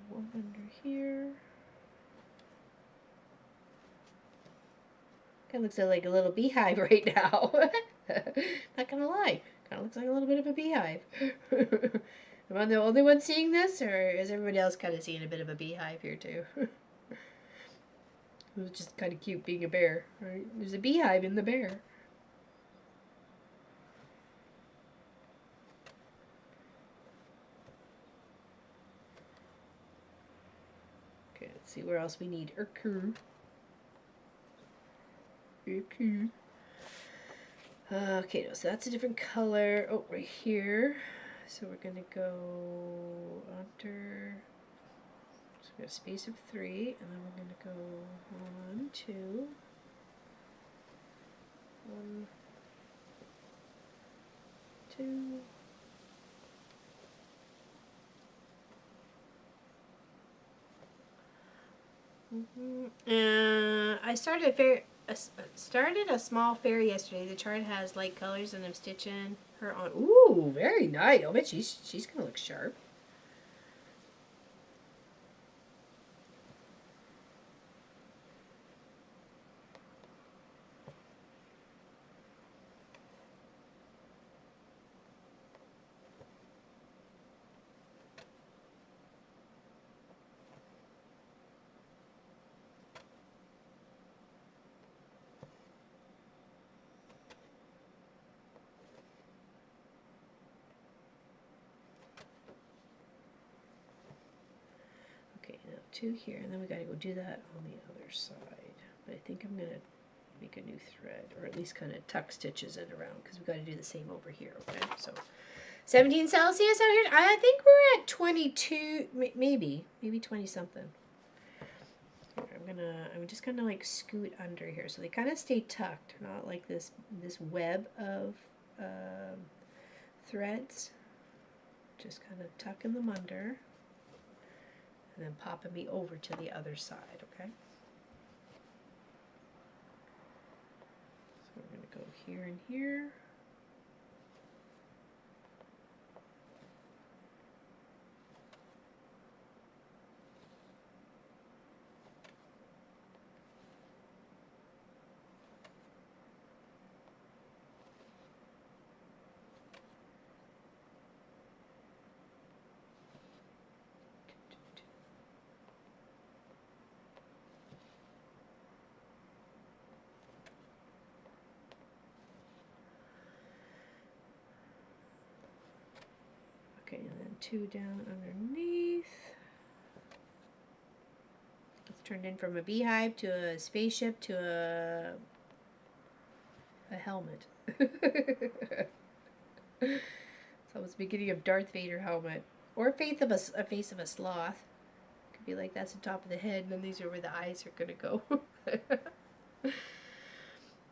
One under here. Kind of looks like a little beehive right now. Not gonna lie, kind of looks like a little bit of a beehive. Am I the only one seeing this, or is everybody else kind of seeing a bit of a beehive here too? It was just kind of cute being a bear, right? There's a beehive in the bear. Okay, let's see where else we need Urku. Urku. Okay, no, so that's a different color. Oh, right here. So we're gonna go under. So we got a space of 3, and then we're gonna go 1, 2, 1, 2. I started a small fairy yesterday. The chart has light colors, and I'm stitching her on. Ooh, very nice. I bet she's gonna look sharp. Okay, now 2 here, and then we gotta go do that on the other side. But I think I'm gonna make a new thread, or at least kind of tuck stitches it around, because we gotta do the same over here. Okay, so 17 Celsius out here. I think we're at 22, maybe 20 something. I'm just gonna like scoot under here, so they kind of stay tucked, not like this web of threads. Just kind of tucking them under, and then popping me over to the other side. Okay. So we're gonna go here and here. Okay, and then 2 down underneath. It's turned in from a beehive to a spaceship to a helmet. It's almost the beginning of Darth Vader helmet, or a face of a sloth. Could be like that's the top of the head, and then these are where the eyes are gonna go.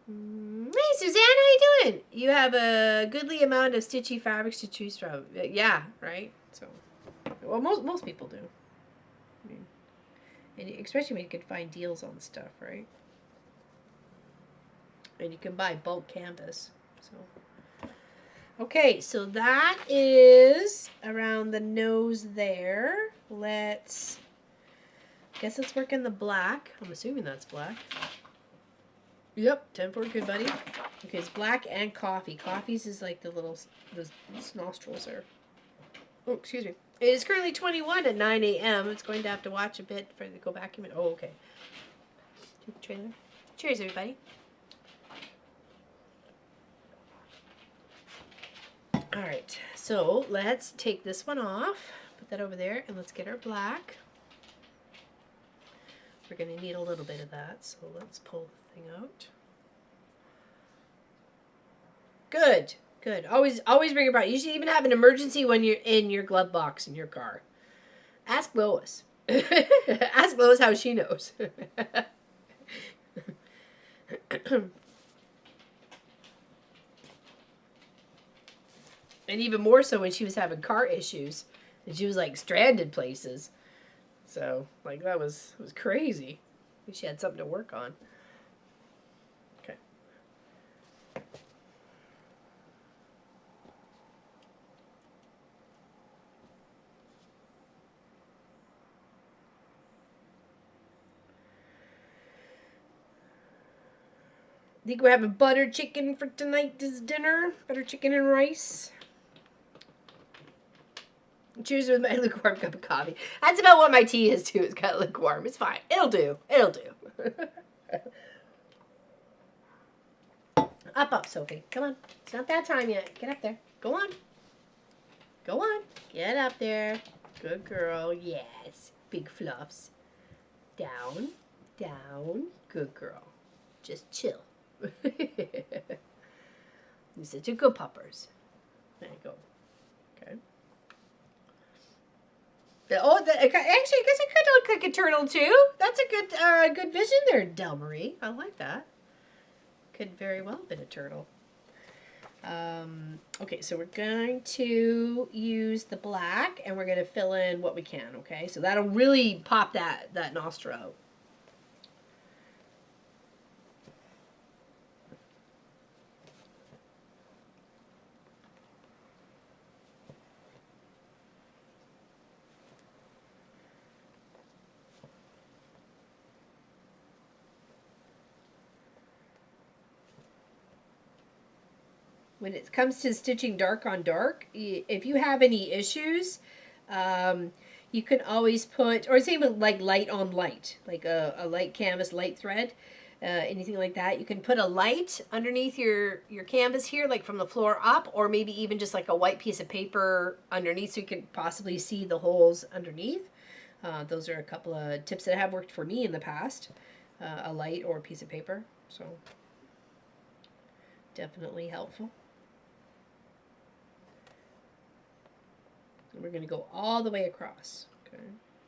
Hey Suzanne, how you doing? You have a goodly amount of stitchy fabrics to choose from. Yeah, right. So, well, most people do. I mean, and especially when you can find deals on stuff, right? And you can buy bulk canvas. So, okay, so that is around the nose there. Let's work in the black. I'm assuming that's black. Yep, 10-4, good buddy. Okay, it's black and coffee. Coffee's is like the little, those nostrils are. Oh, excuse me. It is currently 21 at 9 a.m. It's going to have to watch a bit for the go vacuum. Oh, okay. Trailer. Cheers, everybody. All right, so let's take this one off. Put that over there, and let's get our black. We're going to need a little bit of that, so let's pull the thing out. Good, good. Always bring a bra. You should even have an emergency when you're in your glove box in your car. Ask Lois. Ask Lois how she knows. And even more so when she was having car issues, and she was like stranded places. So, like, it was crazy. She had something to work on. Okay. I think we're having butter chicken for tonight's dinner. Butter chicken and rice. Cheers with my lukewarm cup of coffee. That's about what my tea is too. It's kind of lukewarm. It's fine. It'll do. It'll do. Up, Sophie. Come on. It's not that time yet. Get up there. Go on. Go on. Get up there. Good girl. Yes. Big fluffs. Down, down. Good girl. Just chill. You're such a good puppers. There you go. Okay. Actually, I guess it could look like a turtle too. That's a good vision there, Del Marie. I like that. Could very well have been a turtle. Okay, so we're going to use the black and we're going to fill in what we can, okay? So that'll really pop that nostril out. When it comes to stitching dark on dark, if you have any issues, you can always put, or same with like light on light, like a light canvas, light thread, anything like that. You can put a light underneath your canvas here, like from the floor up, or maybe even just like a white piece of paper underneath so you can possibly see the holes underneath. Those are a couple of tips that have worked for me in the past, a light or a piece of paper. So definitely helpful. And we're going to go all the way across, okay?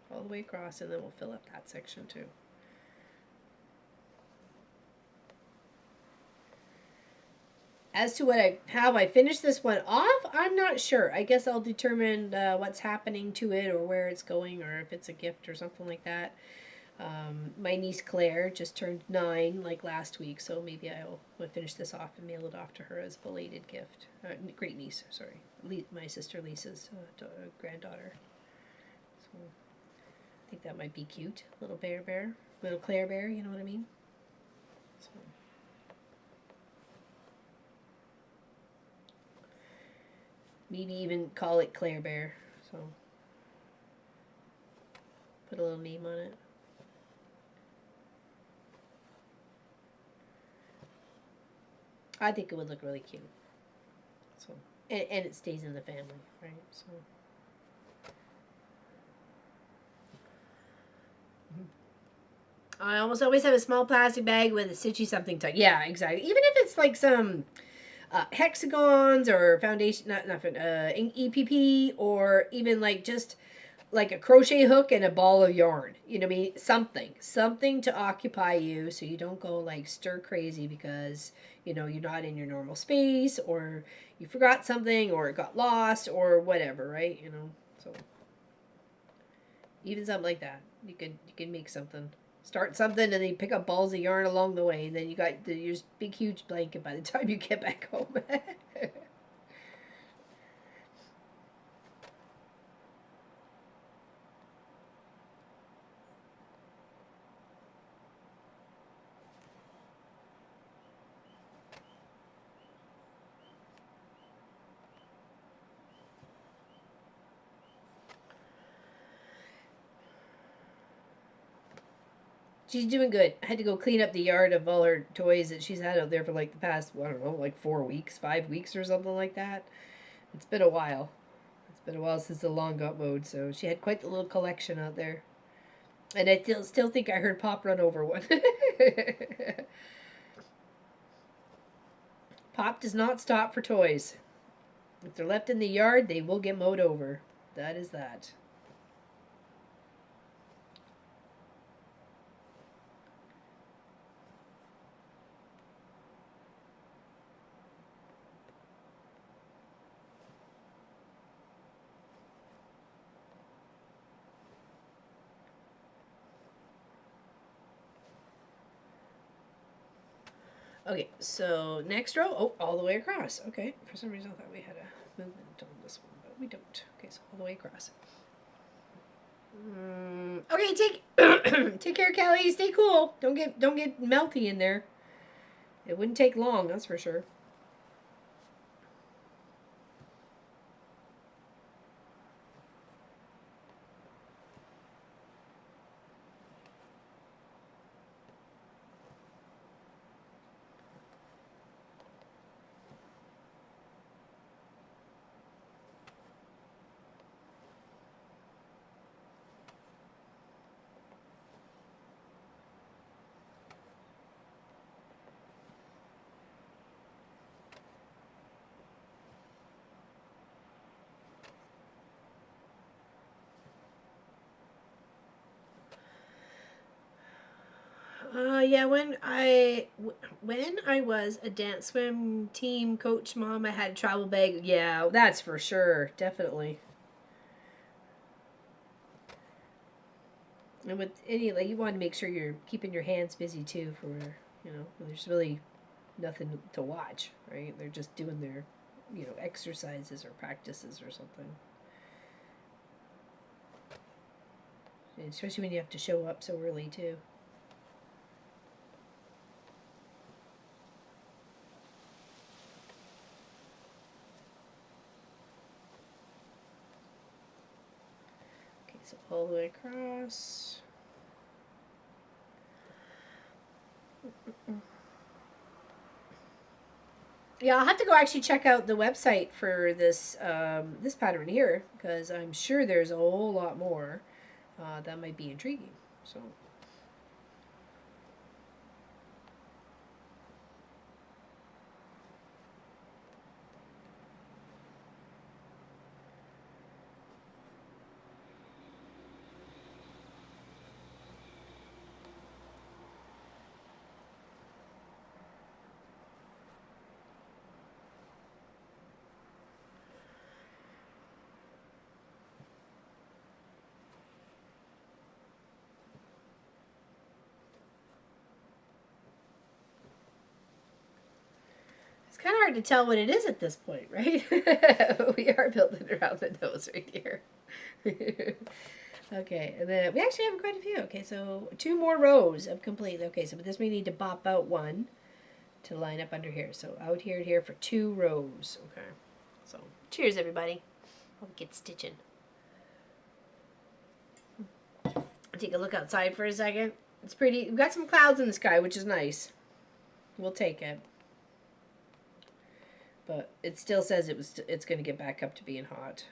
All the way across, and then we'll fill up that section too. As to how I finish this one off, I'm not sure. I guess I'll determine what's happening to it or where it's going or if it's a gift or something like that. My niece Claire just turned 9 like last week, so maybe I'll finish this off and mail it off to her as a belated gift. Great niece, sorry. My sister Lisa's granddaughter. So I think that might be cute. Little bear, little Claire bear, you know what I mean? So. Maybe even call it Claire Bear. So put a little name on it. I think it would look really cute. So and it stays in the family, right? So I almost always have a small plastic bag with a stitchy something tucked. Yeah, exactly. Even if it's like some hexagons or foundation, not EPP, or even like just like a crochet hook and a ball of yarn. You know what I mean? Something to occupy you so you don't go like stir crazy because, you know, you're not in your normal space or you forgot something or it got lost or whatever, right? You know, so even something like that, you can make something. Start something and then you pick up balls of yarn along the way and then you got your big huge blanket by the time you get back home. She's doing good. I had to go clean up the yard of all her toys that she's had out there for like the past, I don't know, like 4 weeks, 5 weeks or something like that. It's been a while. It's been a while since the lawn got mowed, so she had quite the little collection out there. And I still think I heard Pop run over one. Pop does not stop for toys. If they're left in the yard, they will get mowed over. That is that. Okay, so next row, oh, all the way across. Okay, for some reason I thought we had a movement on this one, but we don't. Okay, so all the way across. Okay, take care, Kelly. Stay cool. Don't get melty in there. It wouldn't take long, that's for sure. Yeah, when I was a dance swim team coach mom, I had a travel bag. Yeah, that's for sure, definitely. And with any, like, you want to make sure you're keeping your hands busy too, for when there's really nothing to watch, right? They're just doing their, exercises or practices or something. And especially when you have to show up so early too. Okay, so all the way across. Yeah, I'll have to go actually check out the website for this pattern here, because I'm sure there's a whole lot more that might be intriguing. So. It's kind of hard to tell what it is at this point, right? We are building around the nose right here. Okay, and then we actually have quite a few. Okay, so 2 more rows of complete. Okay, so with this we need to bop out 1 to line up under here. So out here and here for 2 rows. Okay, so cheers, everybody. I'll get stitching. Take a look outside for a second. It's pretty. We've got some clouds in the sky, which is nice. We'll take it. But it still says it's going to get back up to being hot.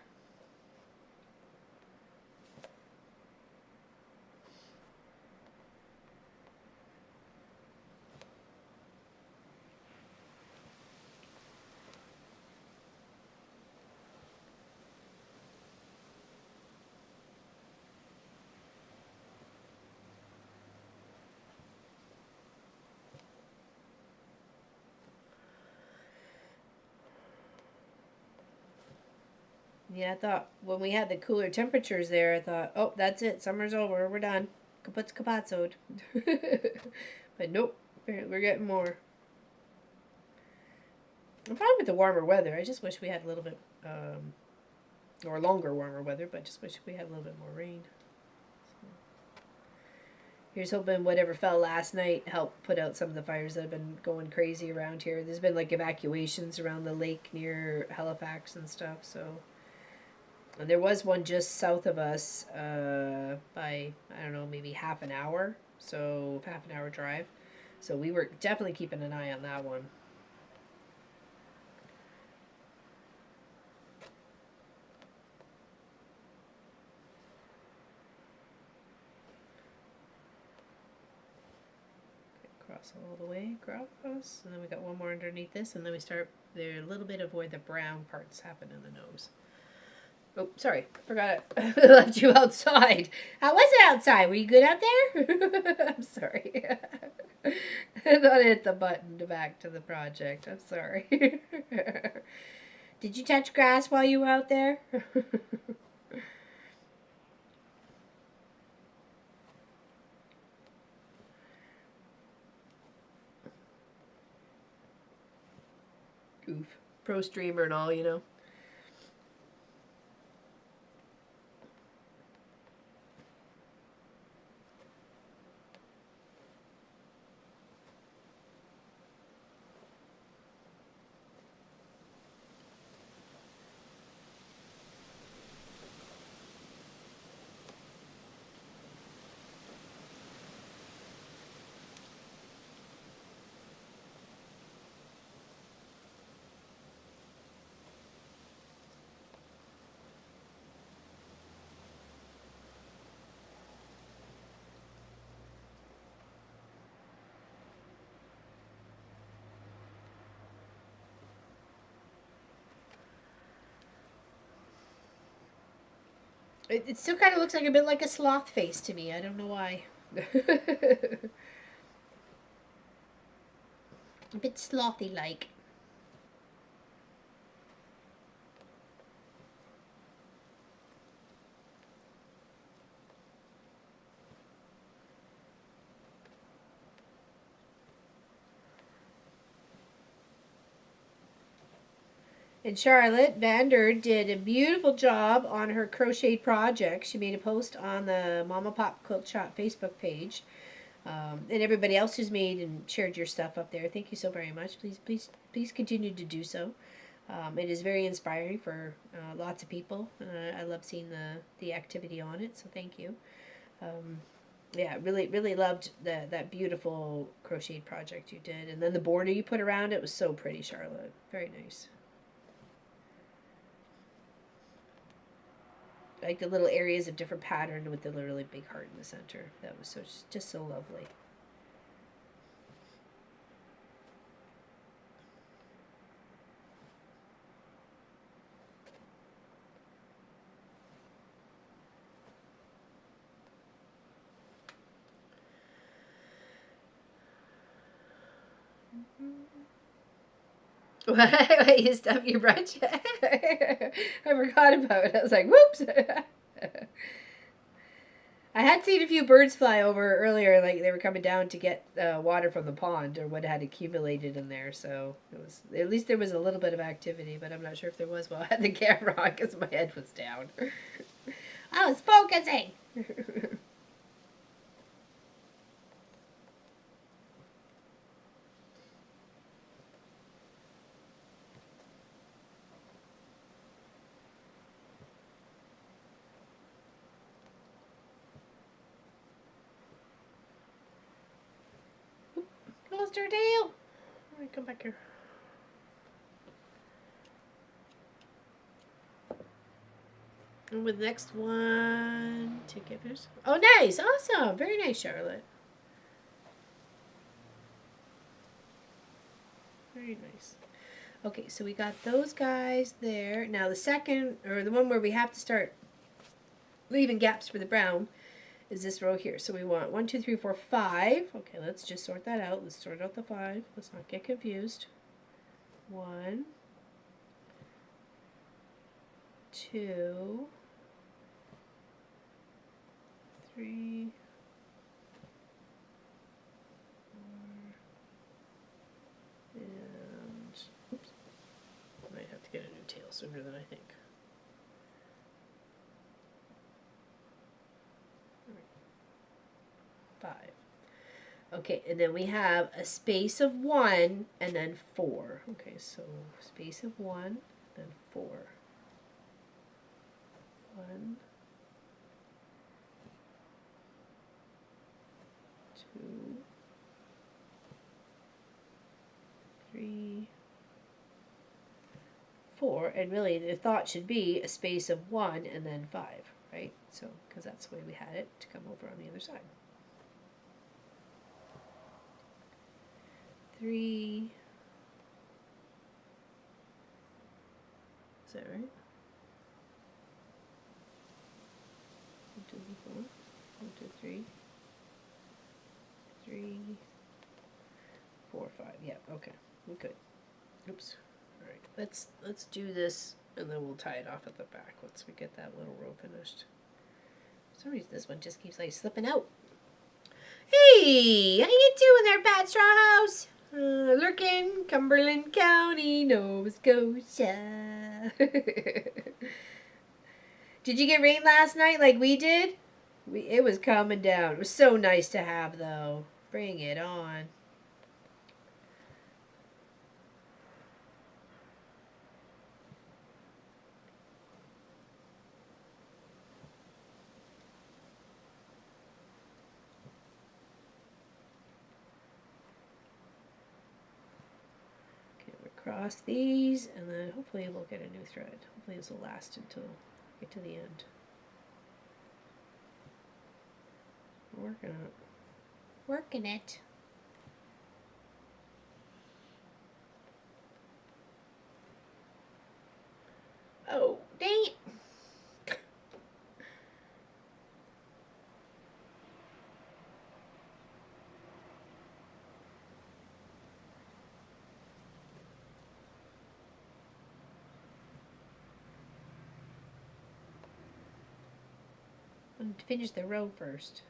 Yeah, I thought when we had the cooler temperatures there, I thought, oh, that's it. Summer's over. We're done. Kaput's kapatzoed. But nope. We're getting more. I'm fine with the warmer weather. I just wish we had a little bit, or longer warmer weather, but just wish we had a little bit more rain. So. Here's hoping whatever fell last night helped put out some of the fires that have been going crazy around here. There's been like evacuations around the lake near Halifax and stuff, so. And there was one just south of us by, I don't know, maybe half an hour. So, half an hour drive. So, we were definitely keeping an eye on that one. Cross all the way across. And then we got one more underneath this. And then we start there a little bit of where the brown parts happen in the nose. Oh, sorry. Forgot it. I left you outside. How was it outside? Were you good out there? I'm sorry. I thought I hit the button to back to the project. I'm sorry. Did you touch grass while you were out there? Goof. Pro streamer and all, you know. It still kind of looks like a bit like a sloth face to me. I don't know why. A bit slothy-like. And Charlotte Vander did a beautiful job on her crocheted project. She made a post on the Mama Pop Quilt Shop Facebook page. And everybody else who's made and shared your stuff up there, thank you so very much. Please continue to do so. It is very inspiring for lots of people. I love seeing the activity on it, so thank you. Yeah, really loved that beautiful crocheted project you did. And then the border you put around it was so pretty, Charlotte. Very nice. Like the little areas of different pattern with the really big heart in the center. That was just so lovely. What? You stuff your brunch? I forgot about it. I was like, whoops. I had seen a few birds fly over earlier, like they were coming down to get water from the pond or what had accumulated in there. So it was, at least there was a little bit of activity, but I'm not sure if there was while I had the camera on because my head was down. I was focusing. Lost her tail. Let me come back here. And with the next one, tickets. Oh, nice. Awesome. Very nice, Charlotte. Very nice. Okay, so we got those guys there. Now the second, or the one where we have to start leaving gaps for the brown, is this row here. So we want 1, 2, 3, 4, 5. Okay, let's just sort that out. Let's sort out the 5. Let's not get confused. 1, 2, 3, 4, and oops, might have to get a new tail sooner than I think. 5. Okay, and then we have a space of 1 and then 4. Okay, so space of 1, then 4. 1, 2, 3, 4, and really the thought should be a space of 1 and then 5, right? So, because that's the way we had it to come over on the other side. 3. Is that right? 1, 2, 4. 1, 2, 3. 3, 4, 5. Yeah, okay. We're good. Oops. Alright, let's do this and then we'll tie it off at the back once we get that little row finished. For some reason this one just keeps like slipping out. Hey! How you doing there, Pat Strawhouse? Lurkin, Cumberland County, Nova Scotia. Did you get rain last night like we did? It was coming down. It was so nice to have, though. Bring it on. Okay, we'll cross these, and then hopefully we'll get a new thread. Hopefully this will last until we get to the end. We're working on it. Working it. Oh, dang it. I want to finish the row first.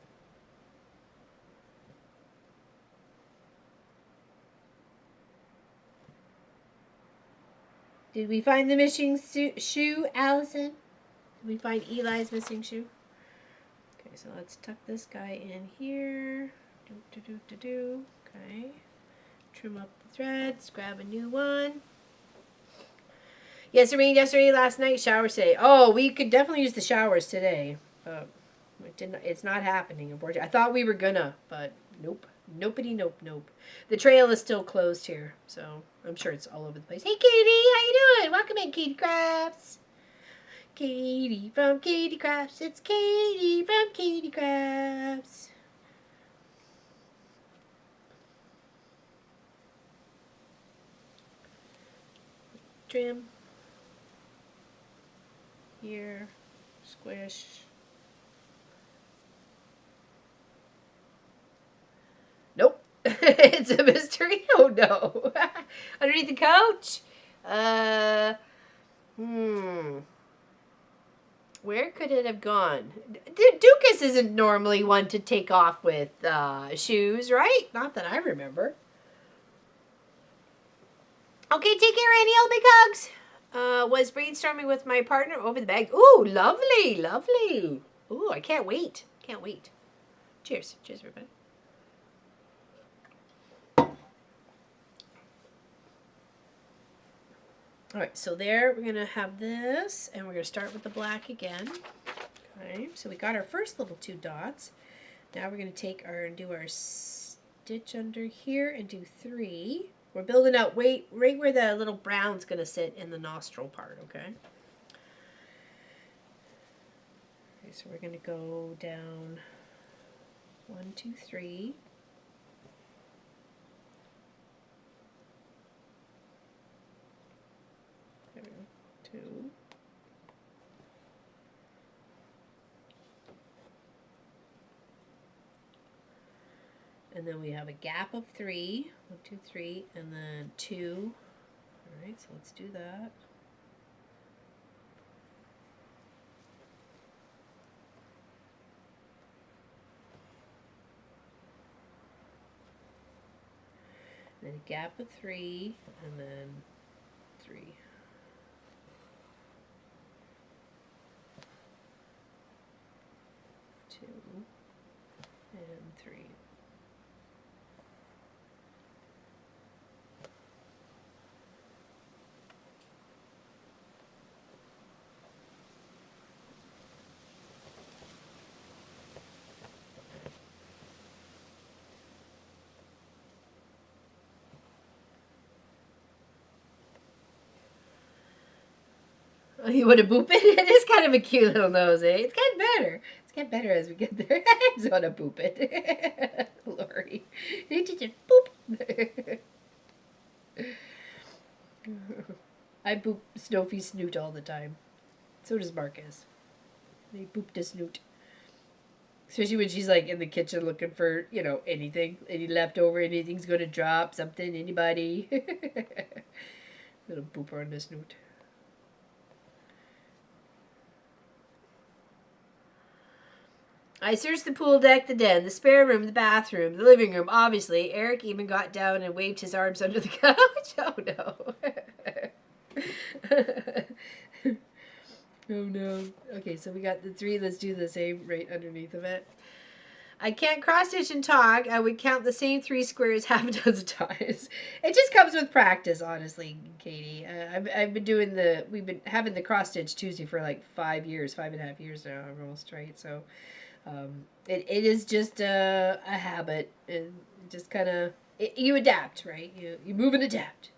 Did we find the missing shoe, Allison? Did we find Eli's missing shoe? Okay, so let's tuck this guy in here. Okay. Trim up the threads. Grab a new one. Yes, it rained yesterday, last night, showers today. Oh, we could definitely use the showers today. It's not happening, unfortunately. I thought we were gonna, but nope. Nopey, nope, nope. The trail is still closed here, so I'm sure it's all over the place. Hey, Katie, how you doing? Welcome in, Katie Crafts. Katie from Katie Crafts. It's Katie from Katie Crafts. Trim. Here. Squish. Nope. It's a mystery. Oh no. Underneath the couch? Where could it have gone? Dukas isn't normally one to take off with shoes, right? Not that I remember. Okay, take care, Annie. All big hugs. Was brainstorming with my partner over the bag. Ooh, lovely, lovely. Ooh, I can't wait. Can't wait. Cheers. Cheers, everybody. All right, so there we're gonna have this, and we're gonna start with the black again. Okay, so we got our first little 2 dots. Now we're gonna take and do our stitch under here and do 3. We're building out right where the little brown's gonna sit in the nostril part. Okay. Okay, so we're gonna go down 1, 2, 3. There we go. 2. And then we have a gap of 3. 1, 2, 3, and then 2. All right, so let's do that. Then a gap of 3, and then 3. 2 and 3. Oh, you want to boop it? It is kind of a cute little nose, eh? It's getting better. It's getting better as we get there. I just want to boop it. Lori. Boop. I boop Snowfie's snoot all the time. So does Marcus. They boop the snoot. Especially when she's like in the kitchen looking for, you know, anything. Any leftover, anything's going to drop, something, anybody. Little booper on the snoot. I searched the pool deck, the den, the spare room, the bathroom, the living room, obviously. Eric even got down and waved his arms under the couch. Oh, no. Oh, no. Okay, so we got the 3. Let's do the same right underneath of it. I can't cross-stitch and tog. I would count the same 3 squares half a dozen times. It just comes with practice, honestly, Katie. I've been doing we've been having the cross-stitch Tuesday for like 5 years, 5.5 years now, almost, right? So... it is just a habit, and just kind of you adapt, right? You move and adapt.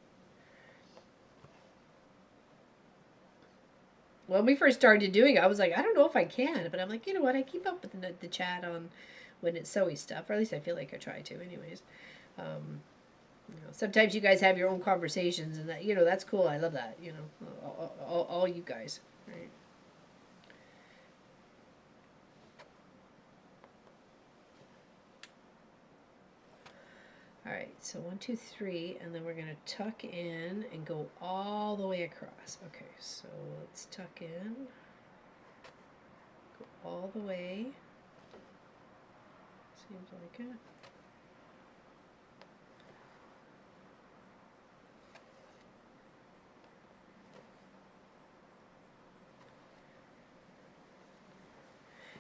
When we first started doing it, I was like, I don't know if I can, but I'm like, you know what? I keep up with the chat on when it's sewy stuff, or at least I feel like I try to, anyways. You know, sometimes you guys have your own conversations, and that, you know, that's cool. I love that. You know, all you guys, right? Alright, so 1, 2, 3, and then we're going to tuck in and go all the way across. Okay, so let's tuck in, go all the way. Seems like it.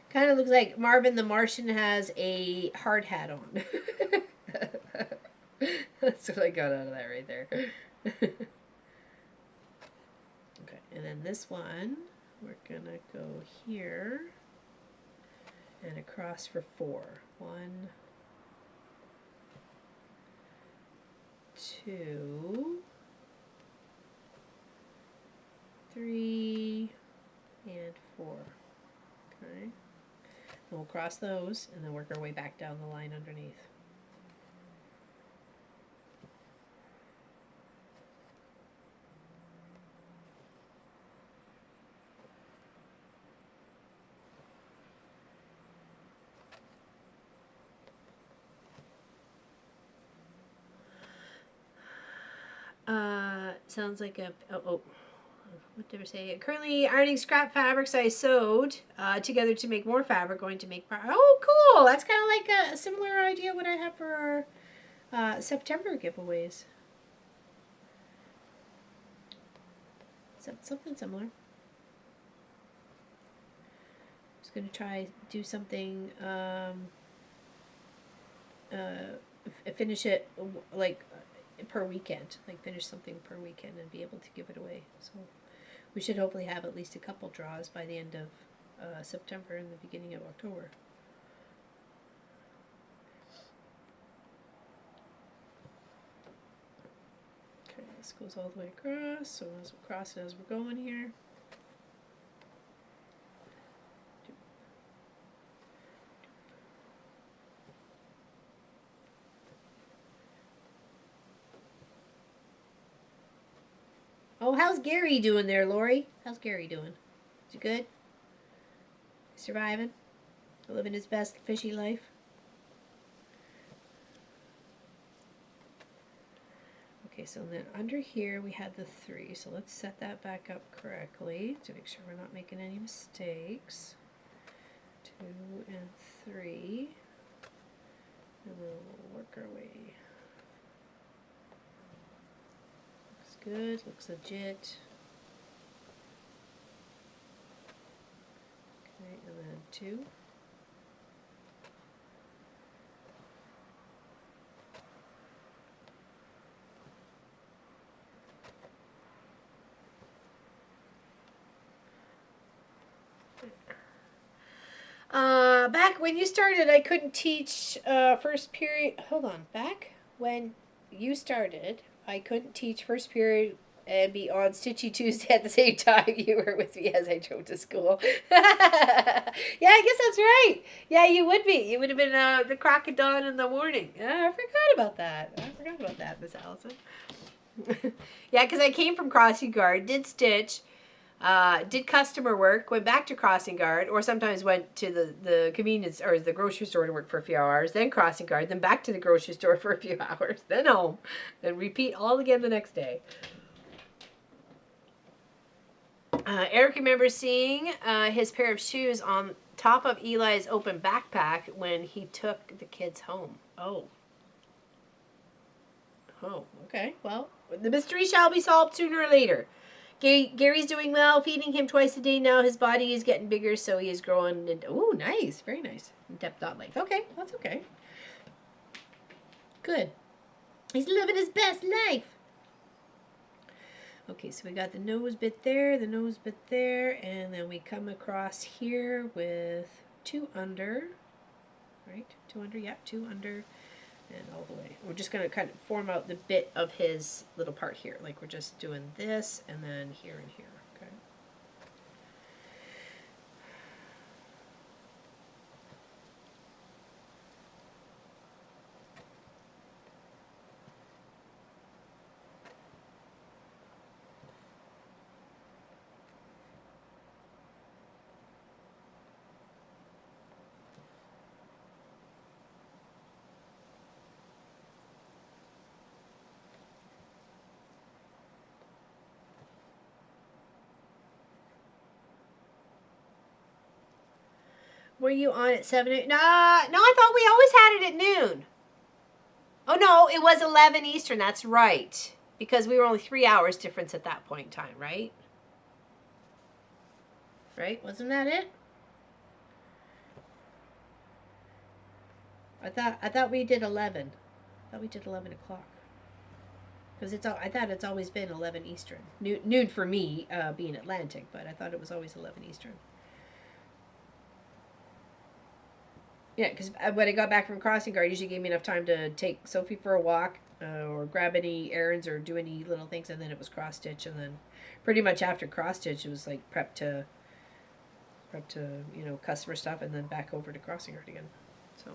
Kind of looks like Marvin the Martian has a hard hat on. That's what I got out of that right there. Okay, and then this one, we're gonna go here and across for 4. 1, 2, 3, and 4. Okay. And we'll cross those and then work our way back down the line underneath. Sounds like a, what did I say? Currently ironing scrap fabrics I sewed together to make more fabric, going to make, oh cool, that's kind of like a similar idea what I have for our September giveaways. Something similar. Just going to try do something, finish it like per weekend, like finish something per weekend and be able to give it away. So we should hopefully have at least a couple draws by the end of September and the beginning of October. Okay, this goes all the way across, so we'll cross it as we're going here. Oh, how's Gary doing there, Lori? How's Gary doing? Is he good? Surviving? Living his best fishy life? Okay, so then under here we had the 3. So let's set that back up correctly to make sure we're not making any mistakes. 2 and 3. And then we'll work our way. Good, looks legit. Okay, and then 2. Back when you started, I couldn't teach first period. Hold on, back when you started, I couldn't teach first period and be on Stitchy Tuesday at the same time you were with me as I drove to school. Yeah, I guess that's right. Yeah, you would be. You would have been the crack of dawn in the morning. I forgot about that, Miss Allison. Yeah, because I came from crossing guard, did stitch, did customer work, went back to crossing guard, or sometimes went to the convenience or the grocery store to work for a few hours, then crossing guard, then back to the grocery store for a few hours, then home, then repeat all again the next day. Eric remembers seeing his pair of shoes on top of Eli's open backpack when he took the kids home. Oh. Oh, okay. Well, the mystery shall be solved sooner or later. Gary's doing well, feeding him twice a day now. His body is getting bigger, so he is growing into, oh, nice, very nice. Depth, not length. Okay, that's okay. Good. He's living his best life. Okay, so we got the nose bit there, the nose bit there, and then we come across here with 2 under, right? 2 under, yeah, 2 under. And all the way. We're just going to kind of form out the bit of his little part here. Like we're just doing this and then here and here. Okay. Were you on at 7? No, I thought we always had it at noon. Oh, no, it was 11 Eastern. That's right. Because we were only 3 hours difference at that point in time, right? Right? Wasn't that it? I thought we did 11. I thought we did 11 o'clock. Because I thought it's always been 11 Eastern. Noon for me, being Atlantic, but I thought it was always 11 Eastern. Yeah, because when I got back from crossing guard, usually gave me enough time to take Sophie for a walk, or grab any errands or do any little things, and then it was cross stitch, and then pretty much after cross stitch, it was like prep to customer stuff, and then back over to crossing guard again. So.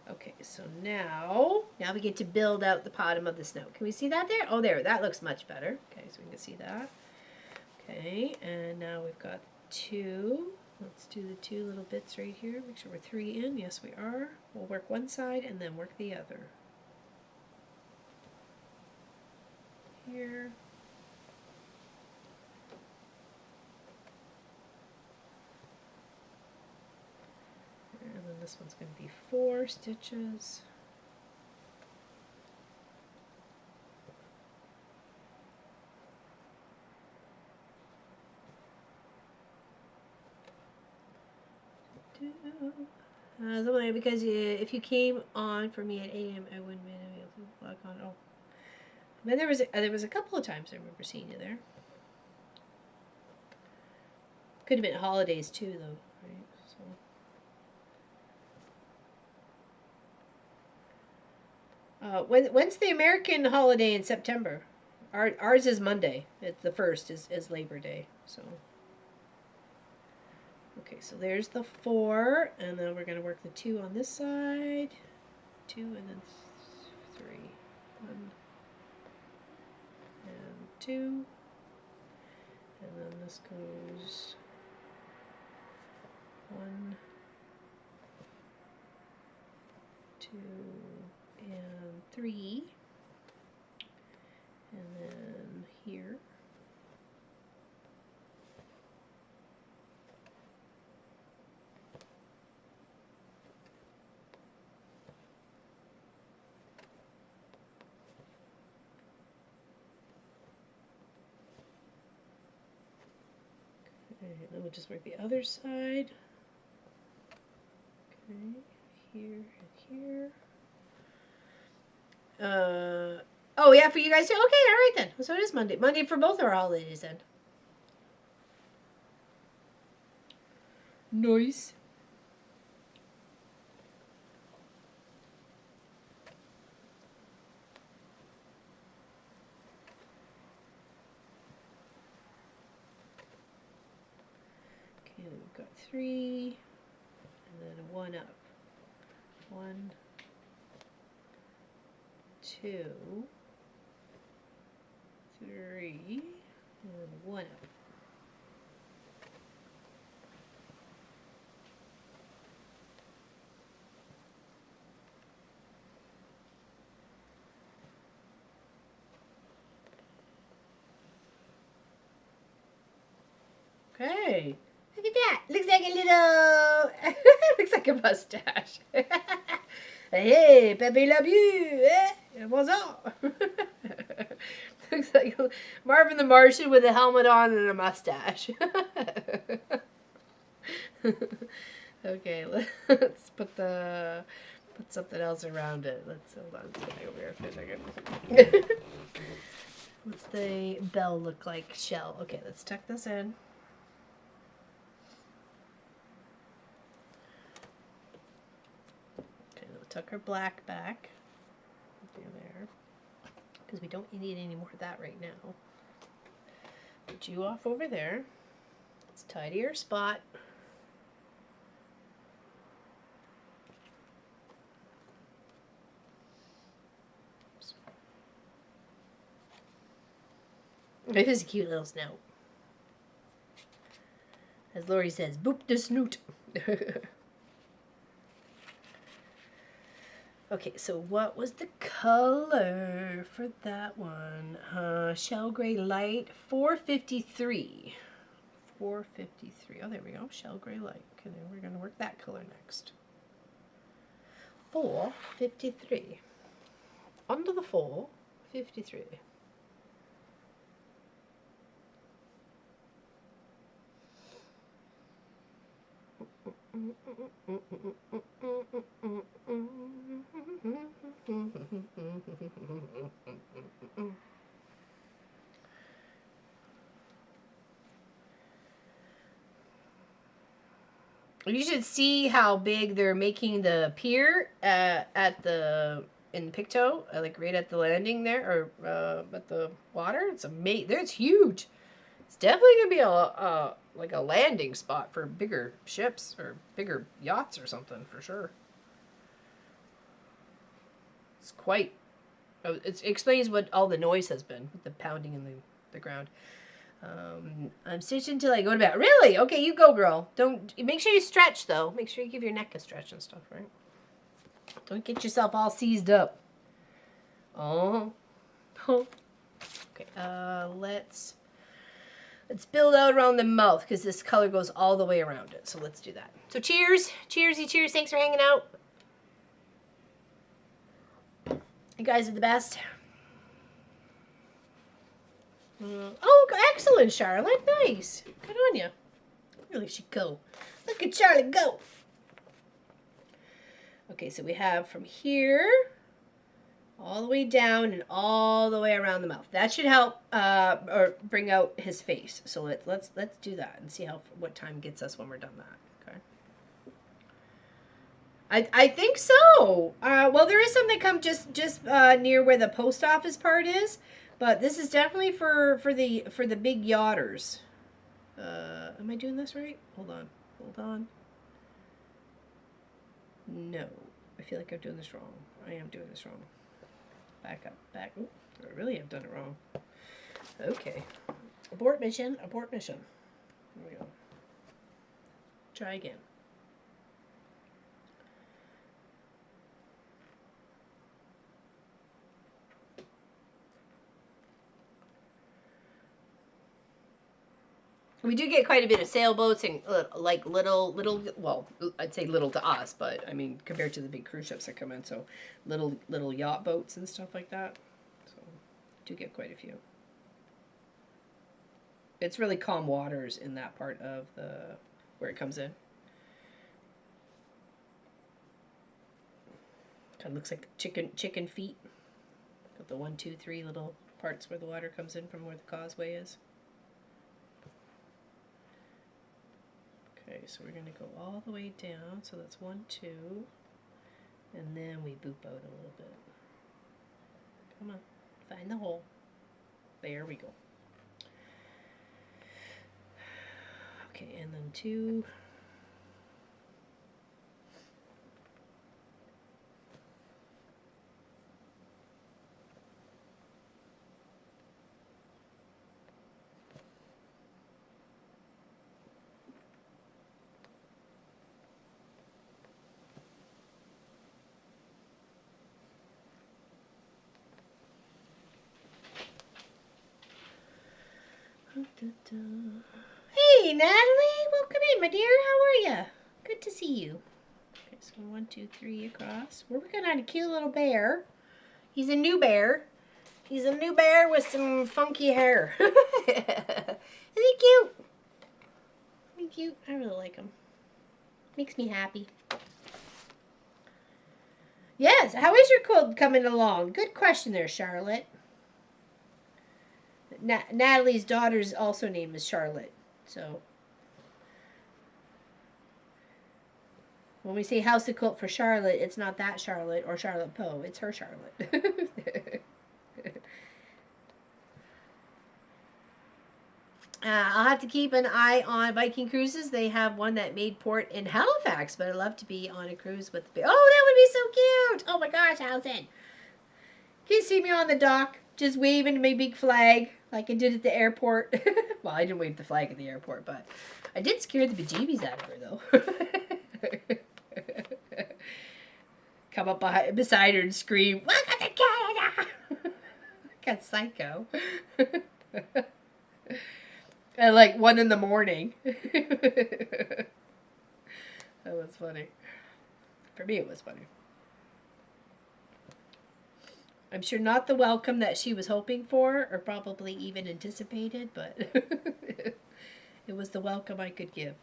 Okay, so now we get to build out the bottom of the snow. Can we see that there? Oh, there, that looks much better. Okay, so we can see that. Okay, and now we've got 2. Let's do the 2 little bits right here. Make sure we're 3 in. Yes, we are. We'll work one side and then work the other. Here. And then this one's going to be 4 stitches. Because if you came on for me at AM, I wouldn't be able to log on. Oh, but there was a couple of times I remember seeing you there. Could have been holidays too, though, right? So. When's the American holiday in September? Ours is Monday. It's the 1st is Labor Day. So. Okay, so there's the 4, and then we're going to work the 2 on this side. 2 and then 3. 1 and 2. And then this goes 1, 2, and 3. And then here. Okay, then we'll just work the other side. Okay, here and here. Oh yeah, for you guys too? Okay, alright then. So it is Monday. Monday for both our holidays then. Nice. Okay, we've got 3, and then a 1 up. 1, 2, 3, and 1 up. Okay, look at that. Looks like a little, looks like a mustache. Hey, Pepe love you. Eh? What's up? Looks like Marvin the Martian with a helmet on and a mustache. Okay, let's put something else around it. Let's hold on. Let's get over here for a second. What's the bell look like? Shell. Okay, let's tuck this in. Okay, we'll tuck our black back. There. Because we don't need any more of that right now. Put you off over there. Let's tidy our spot. Oops. It is a cute little snout. As Lori says, boop the snoot. Okay, so what was the color for that one? Shell gray light, 453. 453. Oh, there we go. Shell gray light. Okay, then we're going to work that color next. 453. Under the 453. You should see how big they're making the pier at the in Pictou, like right at the landing there, or at the water. It's amazing. It's huge. It's definitely gonna be a like a landing spot for bigger ships or bigger yachts or something for sure. It's quite. It explains what all the noise has been with the pounding in the ground. I'm stitching till I go to bed. Really? Okay, you go, girl. Don't make sure you stretch though. Make sure you give your neck a stretch and stuff, right? Don't get yourself all seized up. Oh. Okay. Let's build out around the mouth because this color goes all the way around it. So let's do that. So cheers, cheersy, cheers. Thanks for hanging out. You guys are the best. Oh, excellent, Charlotte. Nice. Good on you. Really should go. Look at Charlotte go. Okay, so we have from here all the way down and all the way around the mouth. That should help or bring out his face. So let's do that and see what time gets us when we're done that. Okay. I think so. Well, there is something come just near where the post office part is. But this is definitely for the big yachters. Am I doing this right? Hold on. No, I feel like I'm doing this wrong. I am doing this wrong. Back up. Ooh, I really have done it wrong. Okay. Abort mission. Here we go. Try again. We do get quite a bit of sailboats and like little, well, I'd say little to us, but I mean, compared to the big cruise ships that come in, so little yacht boats and stuff like that. So, do get quite a few. It's really calm waters in that part of where it comes in. Kind of looks like chicken feet. Got the 1, 2, 3 little parts where the water comes in from where the causeway is. Okay, so we're going to go all the way down. So that's 1, 2. And then we boop out a little bit. Come on, find the hole. There we go. Okay, and then 2. Hey, Natalie, welcome in, my dear. How are you? Good to see you. Okay, so 1, 2, 3 across. We're working on a cute little bear. He's a new bear. He's a new bear with some funky hair. Isn't he cute? Isn't he cute? I really like him. Makes me happy. Yes, how is your quilt coming along? Good question there, Charlotte. Natalie's daughter's also name is Charlotte. So when we say house of quilt for Charlotte, it's not that Charlotte or Charlotte Poe. It's her Charlotte. I'll have to keep an eye on Viking Cruises. They have one that made port in Halifax, but I'd love to be on a cruise with the... Oh, that would be so cute! Oh my gosh, Allison. Can you see me on the dock just waving my big flag like I did at the airport? Well, I didn't wave the flag at the airport, but I did scare the bejeebies out of her, though. come up beside her and scream, "Welcome to Canada!" Like a psycho. At like 1 in the morning. That was funny. For me, it was funny. I'm sure not the welcome that she was hoping for, or probably even anticipated, but it was the welcome I could give.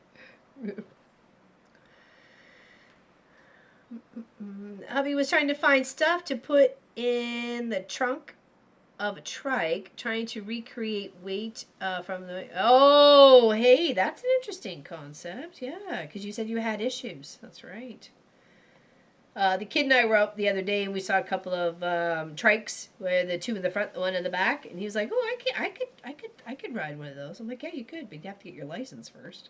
Hubby was trying to find stuff to put in the trunk of a trike, trying to recreate weight from the... Oh, hey, that's an interesting concept. Yeah, because you said you had issues. That's right. The kid and I were out the other day, and we saw a couple of trikes, where the 2 in the front, the 1 in the back, and he was like, "Oh, I could ride one of those." I'm like, "Yeah, you could, but you have to get your license first."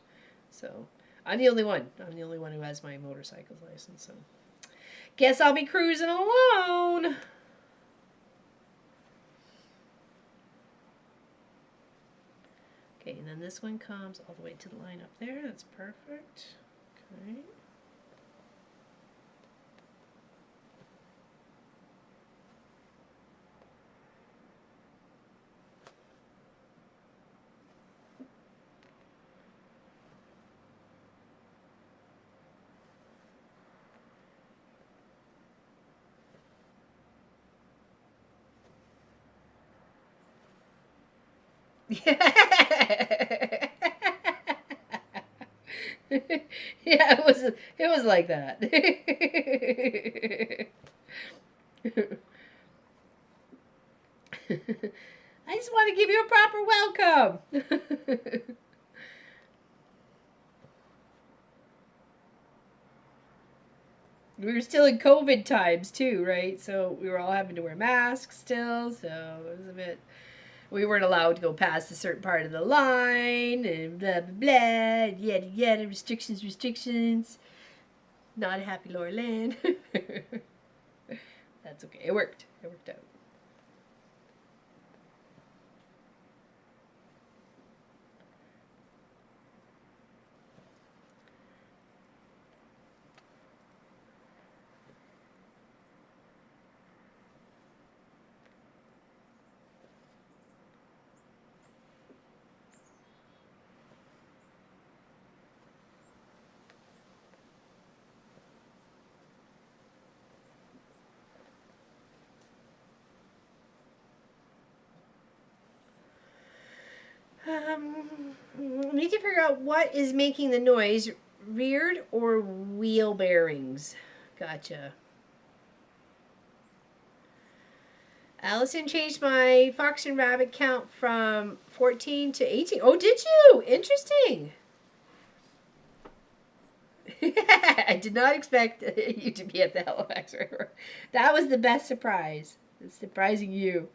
So I'm the only one. I'm the only one who has my motorcycle license. So guess I'll be cruising alone. Okay, and then this one comes all the way to the line up there. That's perfect. Okay. Yeah, it was like that. I just want to give you a proper welcome. We were still in COVID times too, right? So we were all having to wear masks still, so it was a bit... We weren't allowed to go past a certain part of the line, and blah, blah, blah, and yada, yada, restrictions. Not a happy Laura Lynn. That's okay. It worked. It worked out. We need to figure out what is making the noise, reared or wheel bearings. Gotcha. Allison changed my fox and rabbit count from 14 to 18. Oh, did you? Interesting. I did not expect you to be at the Halifax River. That was the best surprise. It's surprising you.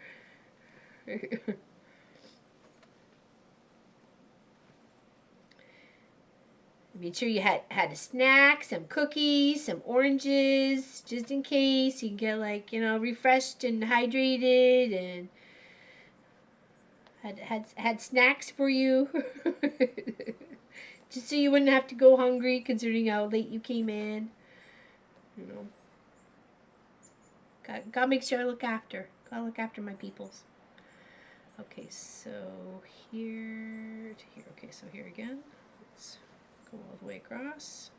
Made sure you had a snack, some cookies, some oranges, just in case you can get, like, you know, refreshed and hydrated, and had snacks for you. Just so you wouldn't have to go hungry, considering how late you came in. You know, gotta make sure I look after. Gotta look after my peoples. Okay, so here to here. Okay, so here again. Let's go all the way across.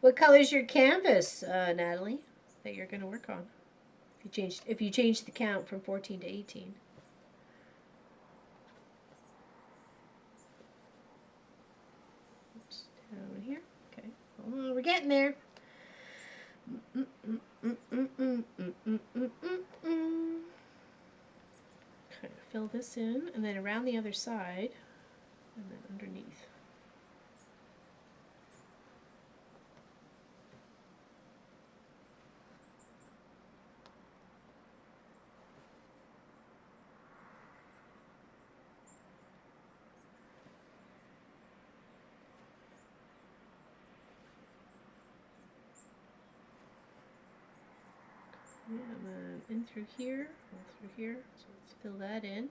What color is your canvas, Natalie, that you're going to work on? If you change the count from 14 to 18. Oops, down here. Okay. Oh, we're getting there. Kind of fill this in, and then around the other side, and then underneath. in through here, and through here. So let's fill that in.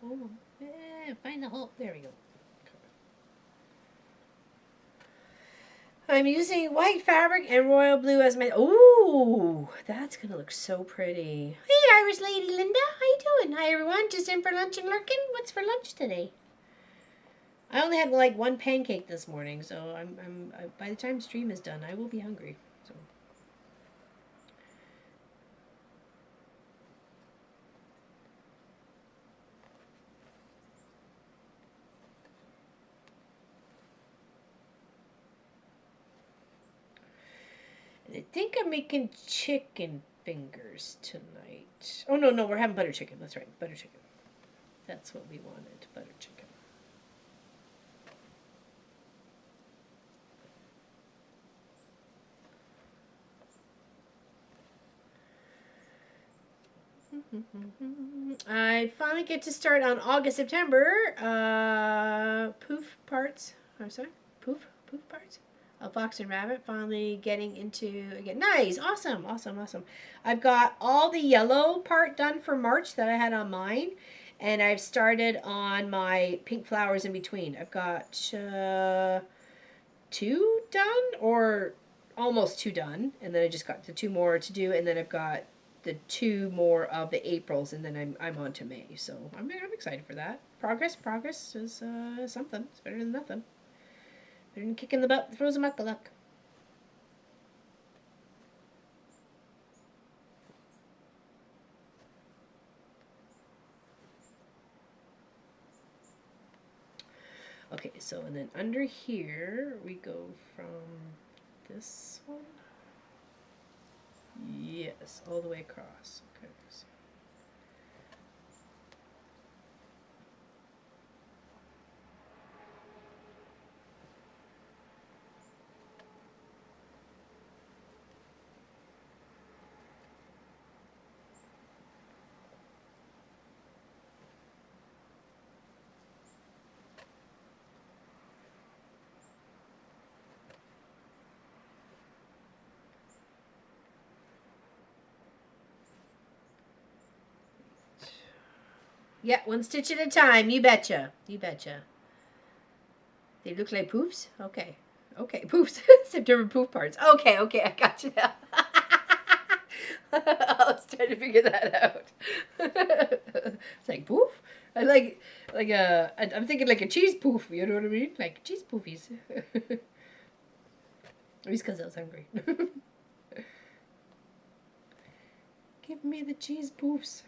Oh, yeah, find the hole. There we go. I'm using white fabric and royal blue as my... Ooh, that's going to look so pretty. Hey, Irish lady Linda. How you doing? Hi, everyone. Just in for lunch and lurking? What's for lunch today? I only had like one pancake this morning, so by the time stream is done, I will be hungry. So. I think I'm making chicken fingers tonight. Oh, no, we're having butter chicken. That's right, butter chicken. That's what we wanted, butter chicken. I finally get to start on August, September. Poof parts. Oh, sorry. Poof parts. A fox and rabbit. Finally getting into again. Nice. Awesome. I've got all the yellow part done for March that I had on mine. And I've started on my pink flowers in between. I've got 2 done or almost 2 done. And then I just got the 2 more to do. And then I've got the 2 more of the Aprils, and then I'm on to May. So I'm excited for that. Progress is something. It's better than nothing. Better than kicking the butt with frozen muckaluck. Okay, so and then under here we go from this one. Yes, all the way across. Okay. So. Yeah, 1 stitch at a time. You betcha. They look like poofs? Okay, poofs. September poof parts. Okay, I got you now. I was trying to figure that out. It's like poof? I like I'm thinking like a cheese poof, you know what I mean? Like cheese poofies. At least because I was hungry. Give me the cheese poofs.